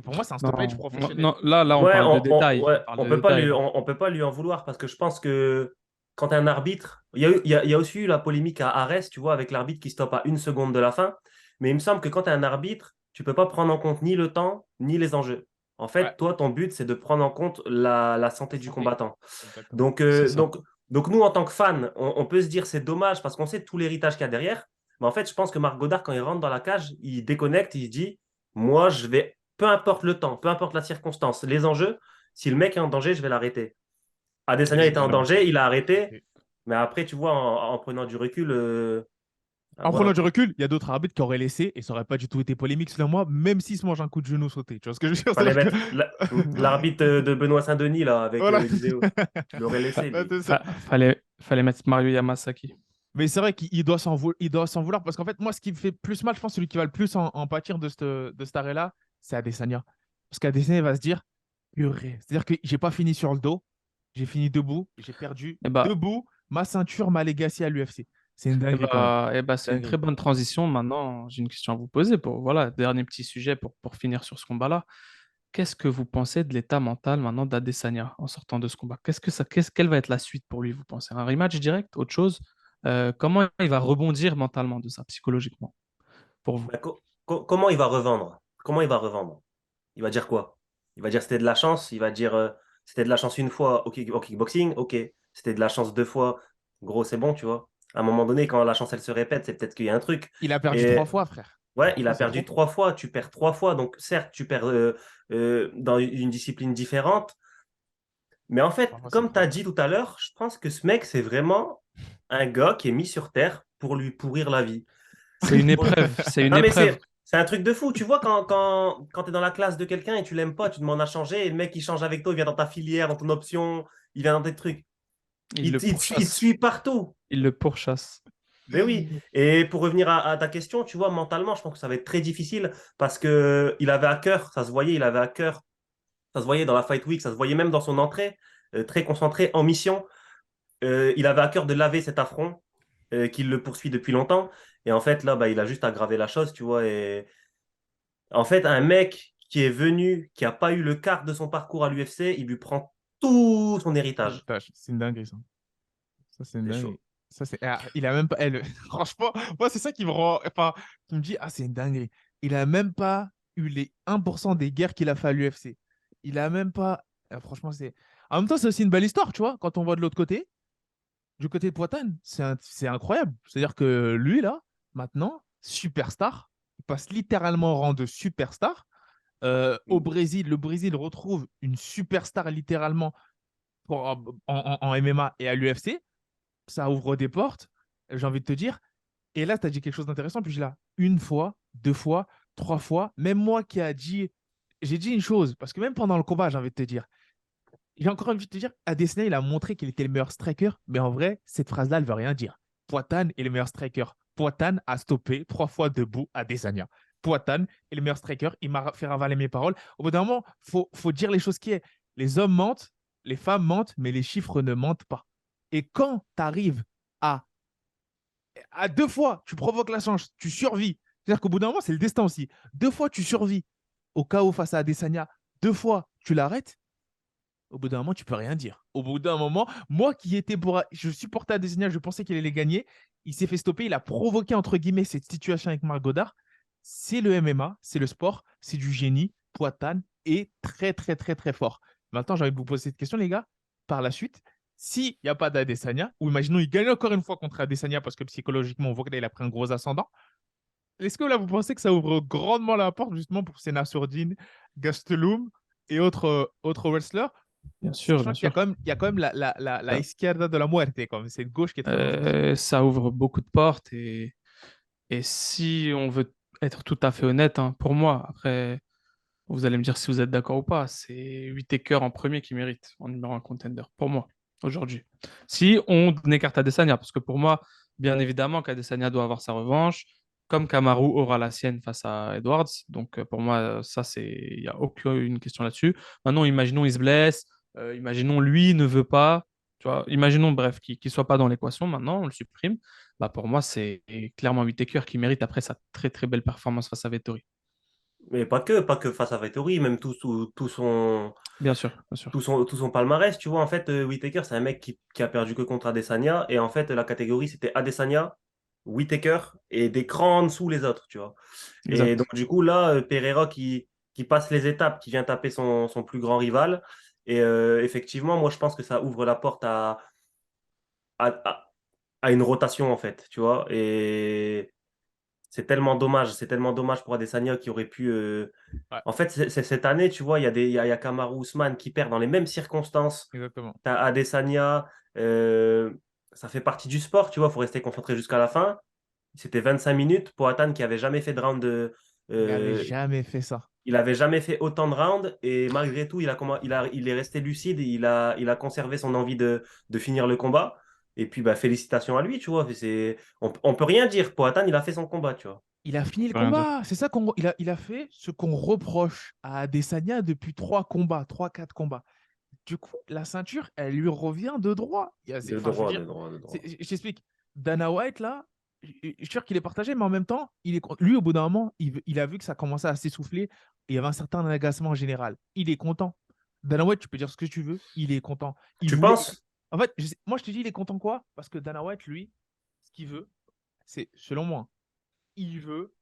Pour moi, c'est un stoppage non, professionnel. non, là, on Ouais, parle de détails, ouais, on parle on de peut pas détails, lui, là. on peut pas lui en vouloir parce que je pense que quand un arbitre, il y a aussi eu la polémique à Arès, tu vois, avec l'arbitre qui stoppe à 1 seconde de la fin. Mais il me semble que quand tu es un arbitre, tu peux pas prendre en compte ni le temps, ni les enjeux. En Ouais, fait, toi, ton but, c'est de prendre en compte la santé du santé. combattant. Exactement. Donc, C'est ça. nous, en tant que fans, on peut se dire c'est dommage parce qu'on sait tout l'héritage qu'il y a derrière. Mais en fait, je pense que Marc Godard, quand il rentre dans la cage, il déconnecte, il se dit, moi, je vais, peu importe le temps, peu importe la circonstance, les enjeux, si le mec est en danger, je vais l'arrêter. Adesanya était en Exactement. danger, il a arrêté. Et Mais après, tu vois, en prenant du recul, en voilà. prenant du recul, il y a d'autres arbitres qui auraient laissé et ça n'aurait pas du tout été polémique selon moi, même s'il se mange un coup de genou sauté. Tu vois ce que je veux dire? Fallait C'est-à-dire que... mettre l'arbitre de Benoît Saint-Denis, là, avec Voilà. Eliseo. Il l'aurait laissé, Ouais, lui. c'est ça. Fallait mettre Mario Yamasaki. Mais c'est vrai qu'il doit il doit s'en vouloir parce qu'en fait, moi, ce qui me fait plus mal, je pense, celui qui va le plus en pâtir de cet arrêt-là, c'est Adesanya. Parce qu'Adesanya il va se dire, purée. C'est-à-dire que j'ai pas fini sur le dos, j'ai fini debout, j'ai perdu Eh bah, debout ma ceinture, ma legacy à l'UFC. C'est une dinguerie quand même. c'est une très Dinguerie. bonne transition. Maintenant, j'ai une question à vous poser voilà, dernier petit sujet pour finir sur ce combat-là. Qu'est-ce que vous pensez de l'état mental maintenant d'Adesanya en sortant de ce combat? Quelle va être la suite pour lui, vous pensez? Un rematch direct? Autre chose? Comment il va rebondir mentalement de ça, psychologiquement, pour vous? Mais comment il va revendre? Comment il va revendre? Il va dire quoi? Il va dire c'était de la chance. Il va dire c'était de la chance une fois au kickboxing. Ok. C'était de la chance deux fois. Gros, c'est bon, tu vois. À un moment donné, quand la chance, elle se répète, c'est peut-être qu'il y a un truc. Il a perdu trois Et fois, frère. ouais, Trois il a fois, c'est perdu trop. trois fois. Tu perds trois fois. Donc, certes, tu perds dans une discipline différente. Mais en fait, Trois fois, c'est comme tu as trop. dit tout à l'heure, je pense que ce mec, c'est vraiment un gars qui est mis sur Terre pour lui pourrir la vie. C'est une épreuve. C'est une Non, mais épreuve. c'est un truc de fou. Tu vois, quand tu es dans la classe de quelqu'un et tu l'aimes pas, tu demandes à changer, et le mec, il change avec toi, il vient dans ta filière, dans ton option, il vient dans tes trucs. Il le Il te pourchasse. suit partout. Il le pourchasse. Ben oui. Et pour revenir à ta question, tu vois, mentalement, je pense que ça va être très difficile parce que il avait à cœur, ça se voyait, il avait à cœur, ça se voyait dans la Fight Week, ça se voyait même dans son entrée, très concentré en mission. Il avait à cœur de laver cet affront qu'il le poursuit depuis longtemps. Et en fait, là, bah, il a juste aggravé la chose, tu vois. Et en fait, un mec qui est venu, qui n'a pas eu le quart de son parcours à l'UFC, il lui prend tout son héritage. C'est une dinguerie, ça. Ça, c'est une C'est dinguerie. chaud. Ça, c'est... Ah, il a même pas... Franchement, moi, c'est ça qui me rend... Enfin, qui me dit, ah, c'est une dinguerie. Il a même pas eu les 1% des guerres qu'il a fait à l'UFC. Il a même pas... Franchement, c'est... En même temps, c'est aussi une belle histoire, tu vois, quand on voit de l'autre côté, du côté de Poitin, c'est incroyable. C'est-à-dire que lui, là, maintenant, superstar, il passe littéralement au rang de superstar. Au Brésil, le Brésil retrouve une superstar littéralement en MMA et à l'UFC. Ça ouvre des portes, j'ai envie de te dire. Et là, tu as dit quelque chose d'intéressant. Puis je là, une fois, deux fois, trois fois, même moi qui a dit, j'ai dit une chose, parce que même pendant le combat, j'ai envie de te dire, j'ai encore envie de te dire, Adesanya, il a montré qu'il était le meilleur striker, mais en vrai, cette phrase-là, elle ne veut rien dire. Poatan est le meilleur striker. Poatan a stoppé trois fois debout Adesanya. Poatan est le meilleur striker. Il m'a fait ravaler mes paroles. Au bout d'un moment, faut dire les choses qui est. Les hommes mentent, les femmes mentent, mais les chiffres ne mentent pas. Et quand tu arrives à, à deux fois, tu provoques la chance, tu survis. C'est-à-dire qu'au bout d'un moment, c'est le destin aussi. Deux fois, tu survis au chaos face à Adesanya. Deux fois, tu l'arrêtes. Au bout d'un moment, tu peux rien dire. Au bout d'un moment, moi qui étais pour. Je supportais Adesanya, je pensais qu'il allait gagner. Il s'est fait stopper. Il a provoqué, entre guillemets, cette situation avec Marc Godard. C'est le MMA, c'est le sport, c'est du génie. Poatan est très, très, très, très fort. Maintenant, j'ai envie de vous poser cette question, les gars. Par la suite, s'il n'y a pas d'Adesanya, ou imaginons il gagne encore une fois contre Adesanya parce que psychologiquement, on voit qu'il a pris un gros ascendant, est-ce que là, vous pensez que ça ouvre grandement la porte justement pour Sena Sourdine, Gastelum et autres wrestlers? Bien sûr, Sachant bien qu'il y a sûr. quand même, il y a quand même la Ça, izquierda de la muerte, comme c'est une gauche qui est très dangereuse. ça ouvre beaucoup de portes et si on veut être tout à fait honnête, hein, pour moi, après, vous allez me dire si vous êtes d'accord ou pas, c'est Whittaker en premier qui mérite en numéro un contender, pour moi, aujourd'hui. Si on écarte Adesanya, parce que pour moi, bien évidemment qu'Adesanya doit avoir sa revanche, comme Kamaru aura la sienne face à Edwards. Donc pour moi, ça, il n'y a aucune question là-dessus. Maintenant, imaginons il se blesse, imaginons lui ne veut pas, tu vois, imaginons bref qu'il ne soit pas dans l'équation maintenant, on le supprime. Bah, pour moi, c'est clairement Whittaker qui mérite après sa très très belle performance face à Vettori. Mais pas que face à Vettori, même Bien sûr, bien sûr. tout son palmarès. Tu vois, en fait, Whittaker, c'est un mec qui a perdu que contre Adesanya. Et en fait, la catégorie, c'était Adesanya, Whittaker et des crans en dessous les autres, tu vois. Et Exact. donc, du coup, là, Pereira qui passe les étapes, qui vient taper son plus grand rival. Et effectivement, moi, je pense que ça ouvre la porte à, à- à une rotation, en fait, tu vois. Et c'est tellement dommage pour Adesanya qui aurait pu. Ouais, En fait, cette année, tu vois, il y a Kamaru Usman qui perd dans les mêmes circonstances. exactement. Tu as Adesanya, euh, ça fait partie du sport, tu vois, il faut rester concentré jusqu'à la fin. C'était 25 minutes. Poatan qui avait jamais fait de round Il avait euh, jamais fait ça. il avait jamais fait autant de rounds et malgré tout, il est resté lucide, et il a conservé son envie de finir le combat. Et puis, bah, félicitations à lui, tu vois. On peut rien dire. Poatan, il a fait son combat, tu vois. Il a fini le Faut rien dire. combat. C'est ça il a fait ce qu'on reproche à Adesanya depuis 3 combats, 3, 4 combats. Du coup, la ceinture, elle lui revient de droit. De Enfin, je veux droit, dire, de droit, de droit. je t'explique. Dana White, là, je suis sûr qu'il est partagé, mais en même temps, lui, au bout d'un moment, il a vu que ça commençait à s'essouffler et il y avait un certain agacement en général. Il est content. Dana White, tu peux dire ce que tu veux, il est content. Il Tu voulait. penses? En fait, moi, je te dis, il est content quoi? Parce que Dana White, lui, ce qu'il veut, c'est, selon moi, il veut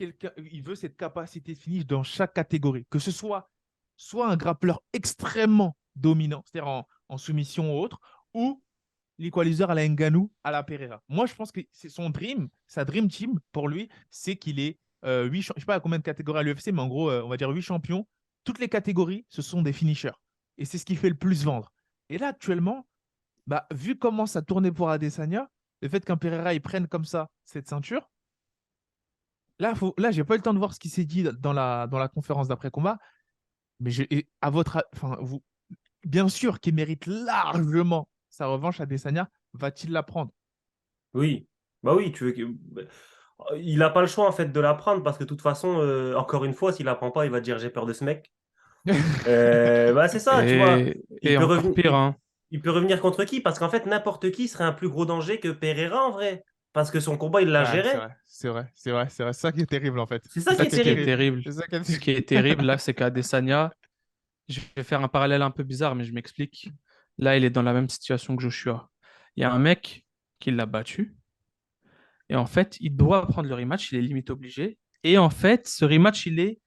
il veut cette capacité de finish dans chaque catégorie, que ce soit un grappleur extrêmement dominant, c'est-à-dire en soumission ou autre, ou l'equalizer à la Ngannou, à la Pereira. Moi, je pense que c'est son dream, sa dream team pour lui, c'est qu'il ait 8, je ne sais pas à combien de catégories à l'UFC, mais en gros, on va dire 8 champions. Toutes les catégories, ce sont des finishers. Et c'est ce qui fait le plus vendre. Et là, actuellement, bah, vu comment ça tournait pour Adesanya, le fait qu'un Pereira il prenne comme ça cette ceinture, là, j'ai pas eu le temps de voir ce qui s'est dit dans la conférence d'après-combat, mais à enfin, bien sûr qu'il mérite largement sa revanche à Adesanya, va-t-il la prendre? Oui. Bah oui, il n'a pas le choix en fait de la prendre parce que de toute façon, encore une fois, s'il la prend pas, il va dire j'ai peur de ce mec. Bah c'est ça, tu vois. Il Et peut encore revenir, pire, hein. il peut revenir contre qui? Parce qu'en fait, n'importe qui serait un plus gros danger que Pereira en vrai. Parce que son combat, il l'a Ouais, c'est géré. vrai, c'est vrai, c'est vrai, c'est vrai. C'est ça qui est terrible en fait. C'est C'est ça qui ça est qui est Ce qui est terrible. terrible. terrible, C'est ça qui est ce qui terrible. est terrible là, c'est qu'Adesanya, je vais faire un parallèle un peu bizarre, mais je m'explique. Là, il est dans la même situation que Joshua. Il y a un mec qui l'a battu, et en fait, il doit prendre le rematch, il est limite obligé. Et en fait, ce rematch, il est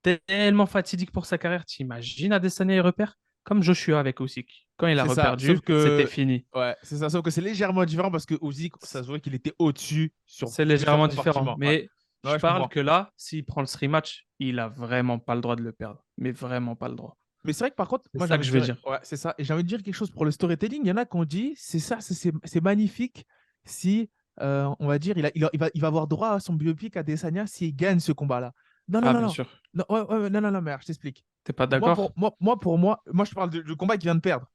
tellement fatidique pour sa carrière. T'imagines Adesanya, il repère comme Joshua avec Usyk. Quand il a C'est ça, sauf reperdu, c'était que fini. ouais, c'est ça, sauf que c'est légèrement différent parce que Usyk, ça se voit qu'il était au-dessus sur C'est plusieurs légèrement différent. compartiments. Ouais, Mais je ouais, je parle comprends. que là, s'il prend ce rematch, il a vraiment pas le droit de le perdre. Mais vraiment pas le droit. Mais c'est vrai que par contre, C'est moi j'ai ça envie que de je veux dire, dire. ouais, c'est ça. Et j'ai envie de dire quelque chose pour le storytelling. Il y en a qui ont dit, c'est ça, c'est magnifique si, on va dire, il va avoir droit à son biopic à Desanya s'il gagne ce combat-là. Non, non, Ah, non, bien non. sûr. Non, ouais, ouais, ouais, non, non, non, mais je t'explique. Mmh. T'es pas Moi, pour d'accord? moi, moi, je parle du combat qu'il vient de perdre.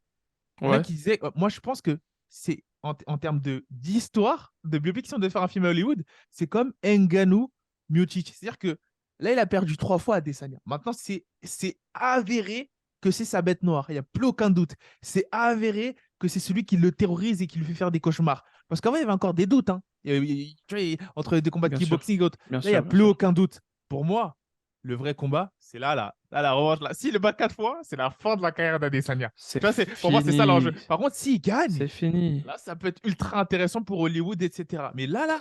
Il y en a Ouais. qui disaient, moi, je pense que c'est en termes d'histoire, de biopic, si on devait faire un film à Hollywood, c'est comme Ngannou Miocic. C'est-à-dire que là, il a perdu 3 fois à Desanya. Maintenant, c'est avéré que c'est sa bête noire. Il n'y a plus aucun doute. C'est avéré que c'est celui qui le terrorise et qui lui fait faire des cauchemars. Parce qu'avant, il y avait encore des doutes, hein. Tu vois, entre des combats de Bien sûr. kickboxing et autres. Bien Là, il n'y a sûr, bien plus sûr. aucun doute. Pour moi, le vrai combat, c'est là, la revanche. Là. S'il le bat 4 fois, c'est la fin de la carrière d'Adesanya. C'est Tu vois, pour moi, c'est ça l'enjeu. fini. Par contre, s'il gagne, C'est fini. là, ça peut être ultra intéressant pour Hollywood, etc. Mais là,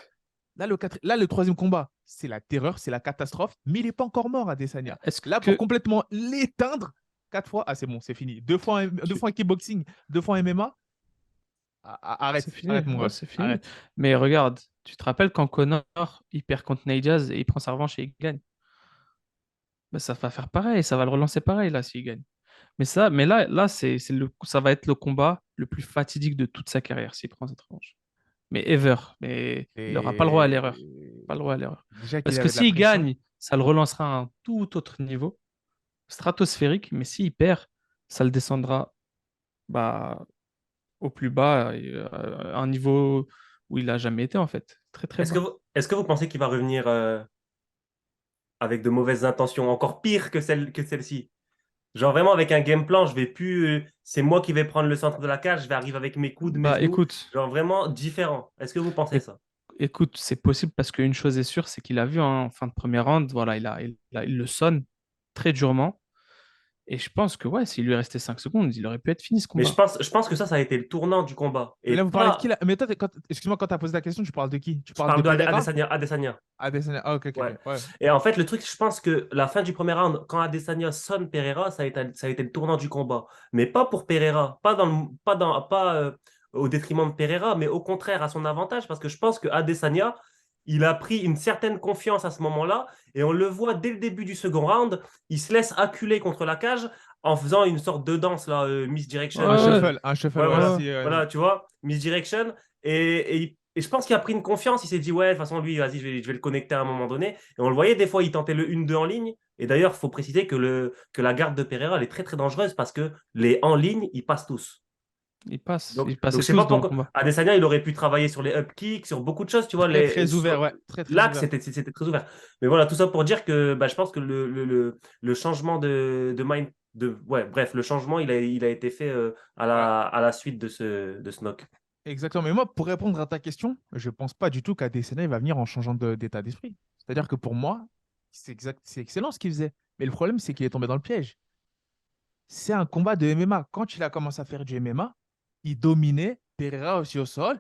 le troisième combat, c'est la terreur, c'est la catastrophe, mais il n'est pas encore mort, Adesanya. Est-ce Là, pour que. complètement l'éteindre, 4 fois, ah, c'est bon, c'est fini. 2 fois, deux tu- fois en kickboxing, 2 fois en MMA, C'est arrête, fini. arrête, mon Ouais, ref, c'est fini. arrête. Mais regarde, tu te rappelles quand Connor, il perd contre Nate Diaz et il prend sa revanche et il gagne. Ben, ça va faire pareil. Ça va le relancer pareil là s'il gagne. Mais là ça va être le combat le plus fatidique de toute sa carrière s'il prend cette revanche. Mais ever. Mais il n'aura pas le droit à l'erreur. Pas le droit à l'erreur. Déjà qu'il Parce que avait de la s'il pression. gagne, ça le relancera à un tout autre niveau, stratosphérique. Mais s'il perd, ça le descendra bah, au plus bas, à un niveau où il n'a jamais été en fait. Très très bas. Est-ce que vous pensez qu'il va revenir avec de mauvaises intentions, encore pire que celle-ci? Genre vraiment avec un game plan, je vais plus. C'est moi qui vais prendre le centre de la cage, je vais arriver avec mes coudes, mes Bah genoux. écoute, Genre vraiment différent. Est-ce que vous pensez é- ça? écoute, c'est possible parce qu'une chose est sûre, c'est qu'il a vu hein, en fin de première round, voilà, il le sonne très durement. Et je pense que ouais, s'il lui restait 5 secondes, il aurait pu être fini ce Mais combat. je pense que ça a été le tournant du combat. Mais Et là, vous parlez de qui pas. là? Mais toi, excuse-moi, quand tu as posé la question, tu parles de qui? Tu Je parles parle de de Pereira? Adesanya. Adesanya. Ah, ok, ok, Ouais. ok. Ouais. Et en fait, le truc, je pense que la fin du premier round, quand Adesanya sonne Pereira, ça a été le tournant du combat. Mais pas pour Pereira, pas au détriment de Pereira, mais au contraire à son avantage, parce que je pense que Adesanya, il a pris une certaine confiance à ce moment-là, et on le voit dès le début du second round, il se laisse acculer contre la cage en faisant une sorte de danse là, Ouais, misdirection. ouais, Un shuffle, Ouais, ouais, voilà, si. voilà, tu vois, misdirection. Et je pense qu'il a pris une confiance. Il s'est dit, ouais, de toute façon, lui, vas-y, je vais le connecter à un moment donné. Et on le voyait, des fois, il tentait le 1-2 en ligne. Et d'ailleurs, il faut préciser que la garde de Pereira, elle est très, très dangereuse parce que les en ligne, ils passent tous. ils Donc passaient je sais pas tous dans le pourquoi. combat. Adesanya, il aurait pu travailler sur les up kicks, sur beaucoup de choses, tu vois. Très, très ouvert, ouais. Très, très L'axe, ouvert. c'était très ouvert. Mais voilà, tout ça pour dire que bah, je pense que le changement de mind. Ouais, bref, le changement, il a été fait Ouais. à la suite de ce knock. Exactement. Mais moi, pour répondre à ta question, je pense pas du tout qu'Adesanya il va venir en changeant d'état d'esprit. C'est-à-dire que pour moi, c'est excellent ce qu'il faisait. Mais le problème, c'est qu'il est tombé dans le piège. C'est un combat de MMA. Quand il a commencé à faire du MMA, il dominait Pereira aussi au sol.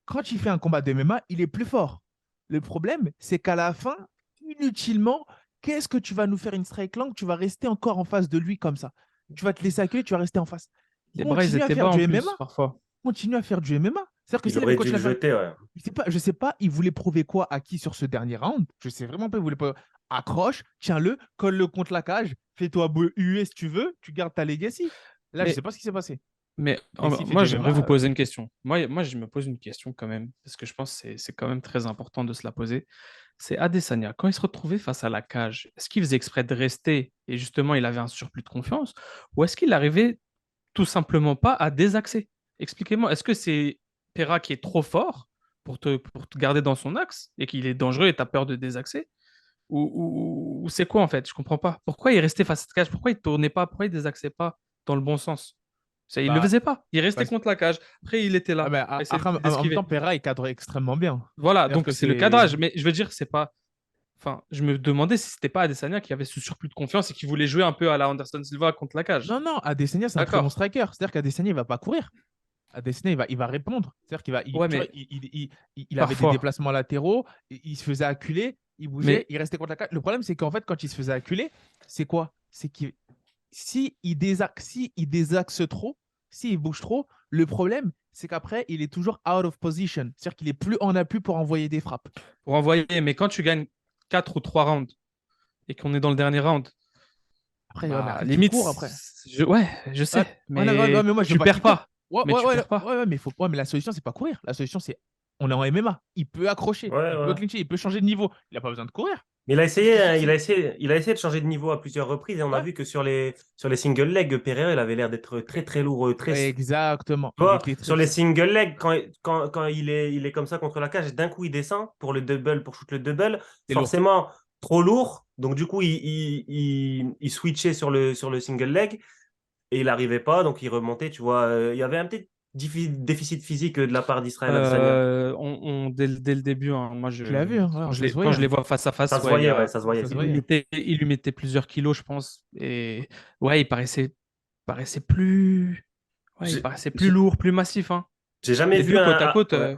Quand il fait un combat de MMA, il est plus fort. Le problème, c'est qu'à la fin, inutilement, qu'est-ce que tu vas nous faire une strike long? Tu vas rester encore en face de lui comme ça. Tu vas te laisser acculer, tu vas rester en face. Les bras, ils Continue à étaient faire bas en du plus, MMA. parfois. Continue à faire du MMA. C'est-à-dire que Il s'il avait aurait dû continué le à faire. jeter, ouais. Je sais pas, il voulait prouver quoi à qui sur ce dernier round. Je sais vraiment pas, il voulait pas. Accroche, tiens-le, colle-le contre la cage, fais-toi huer si tu veux, tu gardes ta legacy. Là, je Mais sais pas ce qui s'est passé. Mais Mais s'il fait moi, du j'aimerais vous MMA, poser une question. Moi, je me pose une question quand même, parce que je pense que c'est quand même très important de se la poser. C'est Adesanya, quand il se retrouvait face à la cage, est-ce qu'il faisait exprès de rester et justement il avait un surplus de confiance, ou est-ce qu'il arrivait tout simplement pas à désaxer? Expliquez-moi, est-ce que c'est Pereira qui est trop fort pour te garder dans son axe et qu'il est dangereux et tu as peur de désaxer? Ou c'est quoi en fait? Je comprends pas. Pourquoi il restait face à la cage? Pourquoi il tournait pas? Pourquoi il désaxait pas dans le bon sens? Ça, il le bah, faisait pas. Il restait parce- contre la cage. Après, il était ah, là, bah, à essayer en même temps, d'esquiver. Pereira, il cadre extrêmement bien. Voilà, C'est-à-dire donc que c'est le c'est. cadrage. Mais je veux dire, c'est pas. Enfin, je me demandais si c'était pas Adesanya qui avait ce surplus de confiance et qui voulait jouer un peu à la Anderson Silva contre la cage. Non, non, Adesanya, c'est un très bon D'accord. striker. C'est-à-dire qu'Adesanya, il va pas courir. Adesanya, il va répondre. C'est-à-dire qu'il va. Ouais, Tu vois, mais il avait des parfois. déplacements latéraux, il se faisait acculer, il bougeait, Mais il restait contre la cage. Le problème, c'est qu'en fait, quand il se faisait acculer, c'est quoi? C'est qu'il si il désaxe trop, s'il bouge trop, le problème, c'est qu'après, il est toujours out of position. C'est-à-dire qu'il est plus en appui pour envoyer des frappes. pour envoyer, mais quand tu gagnes 4 ou 3 rounds et qu'on est dans le dernier round, Après, ouais, mais bah après tu limite, cours après. ouais, je Ouais, sais, ouais, d'accord, ouais, mais mais moi, je veux tu pas qu'il perds court. pas. Ouais, Mais ouais, tu ouais, perds pas. ouais, mais la solution, c'est pas courir. La solution, c'est on est en MMA. Il peut accrocher, Ouais, il peut ouais. clincher, il peut changer de niveau. Il n'a pas besoin de courir. Mais il a Tout ce essayé, qu'il faut, hein, c'est. il a essayé de changer de niveau à plusieurs reprises et on a Ouais, vu que sur les single legs, Pereira, il avait l'air d'être très, très lourd, tu exactement. Il vois, était très. sur les single legs, quand il est comme ça contre la cage, et d'un coup, il descend pour le double, pour shoot le double, C'est lourd. forcément trop lourd. Donc, du coup, il switchait sur le single leg et il n'arrivait pas, donc il remontait, tu vois. Il y avait un petit déficit physique de la part d'Israël Adesanya. Dès le début, hein, Tu l'as vu, hein, ouais, ça se quand voyait, je les hein. vois face à Ça face, se ouais, voyait, ouais, ça se voyait. Ça se voyait. il lui mettait plusieurs kilos, je pense. Et ouais, paraissait plus, ouais, il J'ai paraissait plus j'ai- lourd, plus massif, hein. j'ai jamais Les vu deux côte à côte, ouais.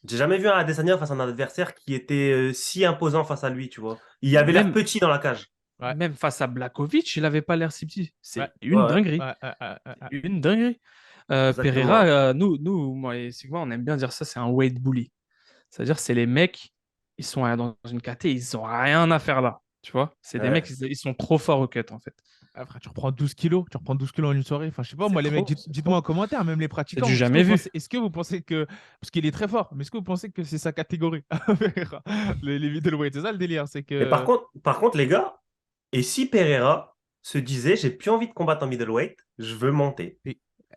J'ai jamais vu un Adesanya face à un adversaire qui était si imposant face à lui, tu vois. Il avait l'air même, petit dans la cage. Ouais, même face à Blakovic, il n'avait pas l'air si petit. ouais, C'est Ouais, une ouais, dinguerie. ouais. Une dinguerie. Pereira, exactement. moi et Sigma, on aime bien dire ça, c'est un weight bully. C'est-à-dire, c'est les mecs, ils sont dans une KT, ils ont rien à faire là. Tu vois? C'est des mecs, Ouais, ils sont trop forts au cut, en fait. Ah, frère, tu reprends 12 kilos en une soirée. Enfin, je sais pas, moi, C'est les mecs, trop, c'est dites-moi trop. en commentaire, même les C'est du pratiquants. jamais vu. Est-ce que vous pensez que. Parce qu'il est très fort, mais est-ce que vous pensez que c'est sa catégorie? Les middleweight, c'est ça le délire. C'est mais que. par contre, les gars, et si Pereira se disait, j'ai plus envie de combattre en middleweight, je veux monter.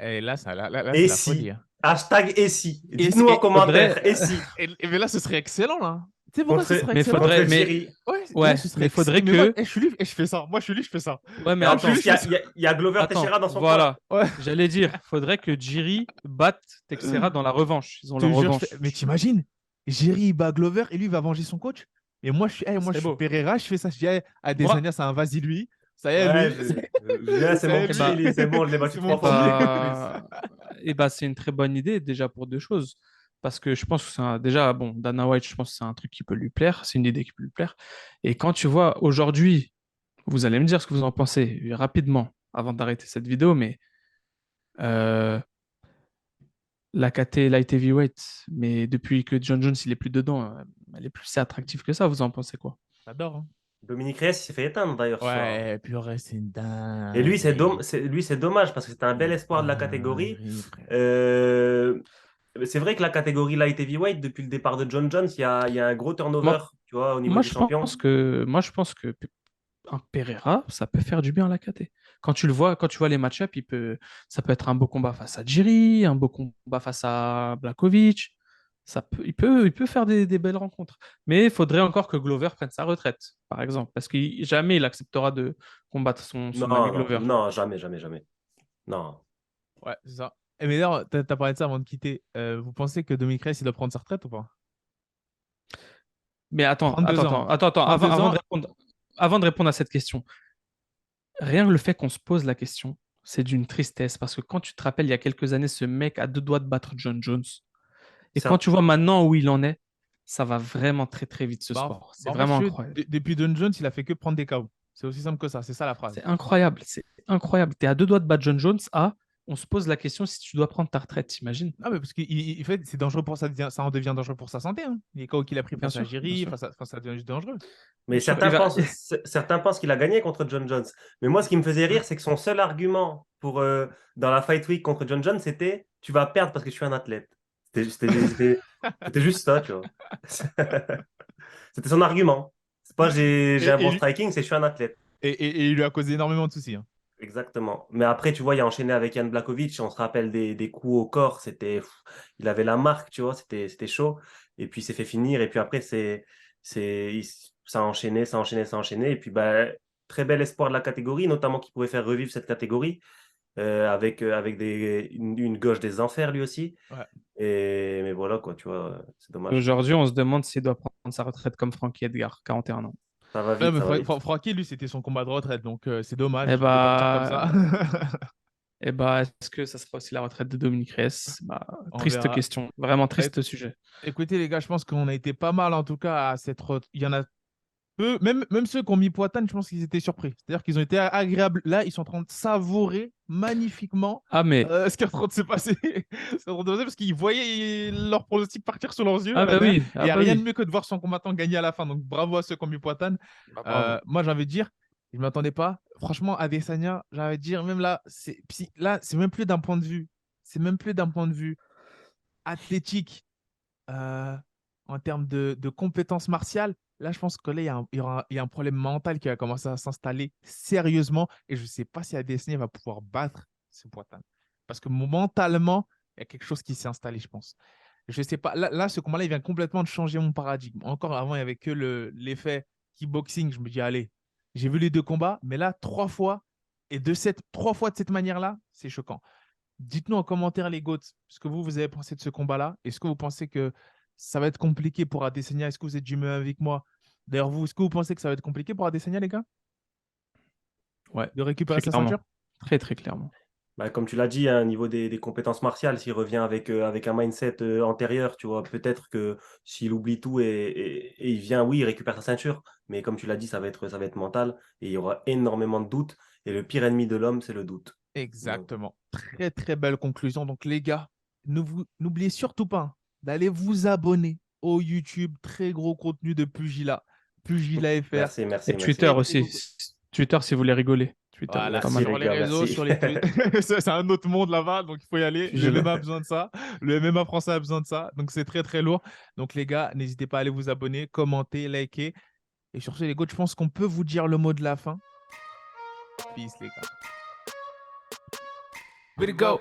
Et là, là, c'est Et la folie, si? hein. Hashtag et si? Et, Dites-nous en Faudrait, commentaire, et si? mais là, ce serait excellent, là. Tu sais pourquoi ce Contre, serait mais excellent? faudrait, contre mais Jiri. Ouais, là, ouais, ce serait mais excellent. faudrait Mais moi, que, je suis lui et je fais ça. Moi, je suis lui, je fais ça. ouais, mais Et en Moi, je suis plus, lui, je fais ça. il y a Glover attends, Teixeira dans son coin. voilà. Ouais. J'allais dire, faudrait que Jiri batte Texera dans la revanche. Ils ont Te leur jure, revanche. mais t'imagines, Jerry bat Glover et lui il va venger son coach. Et moi, moi, je C'est suis beau. Pereira, je fais ça. Je dis, Moi, Adesanya, c'est un vas-y lui. Ça y est, Ouais, lui. c'est Ça y mon est, petit, lui. c'est bon, je l'ai battu C'est mon 3 fois. C'est une très bonne idée déjà pour deux choses. Parce que je pense que déjà, bon, Dana White, je pense que c'est un truc qui peut lui plaire. C'est une idée qui peut lui plaire. Et quand tu vois aujourd'hui, vous allez me dire ce que vous en pensez rapidement avant d'arrêter cette vidéo, mais euh, la KT Light Heavyweight, mais depuis que John Jones il est plus dedans, elle est plus si attractive que ça. Vous en pensez quoi? J'adore. Hein. Dominique Reyes, il s'est fait éteindre d'ailleurs ce soir. Ouais, purée, c'est une Et lui, dinguerie. c'est dommage parce que c'était un bel Une espoir de la catégorie. dinguerie, frère. Euh, C'est vrai que la catégorie light heavyweight, depuis le départ de John Jones, il y a un gros turnover, Moi, tu vois, au niveau des champions. moi, je pense que un Pereira, ça peut faire du bien à la KT. Quand tu vois les match-up, ça peut être un beau combat face à Jiri, un beau combat face à Blakovic. Il peut faire des belles rencontres. Mais il faudrait encore que Glover prenne sa retraite, par exemple, parce que jamais il acceptera de combattre son ami Non, non, Glover. non, jamais, jamais, jamais. Non. Ouais, c'est ça. Et mais d'ailleurs, t'as parlé de ça avant de quitter. Vous pensez que Dominic Reyes, il doit prendre sa retraite ou pas? Mais 32 ans. avant, 32 ans. avant de répondre à cette question, rien que le fait qu'on se pose la question, c'est d'une tristesse, parce que quand tu te rappelles, il y a quelques années, ce mec a deux doigts de battre John Jones. Et quand Ça, tu vois maintenant où il en est, ça va vraiment très très vite ce Bah, sport. C'est en fait, vraiment incroyable. depuis John Jones, il a fait que prendre des KO. C'est aussi simple que ça. C'est ça la phrase. C'est incroyable. C'est incroyable. Tu es à deux doigts de battre John Jones. On se pose la question si tu dois prendre ta retraite, t'imagines? Non, mais parce qu'il fait, c'est dangereux pour ça en devient dangereux pour sa santé. Hein. Les KO qu'il a pris Bien face à sûr, bien Jiri, sûr, ça devient juste dangereux. bien mais sûr. Il va... certains pensent qu'il a gagné contre John Jones. Mais moi, ce qui me faisait rire, c'est que son seul argument dans la Fight Week contre John Jones, c'était tu vas perdre parce que je suis un athlète. C'était juste ça, tu vois. C'était son argument. C'est pas j'ai Et, un et bon lui- striking, c'est je suis un athlète. et il lui a causé énormément de soucis. Hein. Exactement. Mais après, tu vois, il a enchaîné avec Jan Blachowicz. On se rappelle des coups au corps. Il avait la marque, tu vois. C'était chaud. Et puis, il s'est fait finir. Et puis après, ça a enchaîné, ça a enchaîné, ça a enchaîné. Et puis, bah, très bel espoir de la catégorie, notamment qu'il pouvait faire revivre cette catégorie avec une gauche des enfers, lui aussi. Ouais. Mais voilà, quoi, tu vois, c'est dommage. Aujourd'hui, on se demande s'il doit prendre sa retraite comme Frankie Edgar, 41 ans. Ça va Ouais, vite, mais ça va vite. Francky, lui, c'était son combat de retraite. Donc, c'est dommage Eh de partir comme ça. bah, est-ce que ça sera aussi la retraite de Dominique Reyes? Bah, On triste verra. question, vraiment Bah, triste sujet. écoutez, les gars, je pense qu'on a été pas mal, en tout cas, à Il y en a peu, même ceux qui ont mis Poitane, je pense qu'ils étaient surpris. C'est-à-dire qu'ils ont été agréables. Là, ils sont en train de savourer magnifiquement Ah, mais, ce qui est en train de se passer. C'est en train de se passer parce qu'ils voyaient leur pronostic partir sur leurs yeux ah à la bah dernière. oui, Et il ah n'y a bah rien de oui. mieux que de voir son combattant gagner à la fin. Donc bravo à ceux qui ont mis Poitane. Bah, bravo. Moi, j'ai envie de dire, je ne m'attendais pas. Franchement, Adesanya, j'ai envie de dire, même là, c'est même plus d'un point de vue. C'est même plus d'un point de vue athlétique euh, en termes de compétences martiales, là, je pense que là, il y a un problème mental qui va commencer à s'installer sérieusement. Et je ne sais pas si Adesanya va pouvoir battre ce Poitin. Parce que mentalement, il y a quelque chose qui s'est installé, je pense. Je ne sais pas. Là, ce combat-là, il vient complètement de changer mon paradigme. Encore avant, il n'y avait que l'effet kickboxing. Je me dis, allez, j'ai vu les deux combats, mais là, trois fois de cette manière-là, c'est choquant. Dites-nous en commentaire, les GOATs, ce que vous avez pensé de ce combat-là. Est-ce que vous pensez que ça va être compliqué pour Adesanya? Est-ce que vous êtes du même avec moi? D'ailleurs, vous, est-ce que vous pensez que ça va être compliqué pour Adesanya, les gars, Ouais, de récupérer très sa ceinture? clairement. Très, très clairement. Bah, comme tu l'as dit, hein, au niveau des compétences martiales, s'il revient avec un mindset antérieur, tu vois, peut-être que s'il oublie tout et il vient, oui, il récupère sa ceinture, mais comme tu l'as dit, ça va être mental et il y aura énormément de doutes. Et le pire ennemi de l'homme, c'est le doute. Donc, Exactement. Très, très belle conclusion. Donc, les gars, n'oubliez surtout pas d'aller vous abonner au YouTube. Très gros contenu de Pugilat. Pugilat FR. merci, Et merci, merci. Twitter Très, très aussi. gros. Twitter, si vous voulez rigoler. Twitter, il y a Voilà, pas Merci mal. les sur les gars, réseaux, merci. sur les tweets. C'est un autre monde là-bas, donc il faut y aller. Puis Le je l'ai. MMA a besoin de ça. Le MMA français a besoin de ça. Donc c'est très, très lourd. Donc les gars, n'hésitez pas à aller vous abonner, commenter, liker. Et sur ce, les gars, je pense qu'on peut vous dire le mot de la fin. Peace, les gars. Way to go.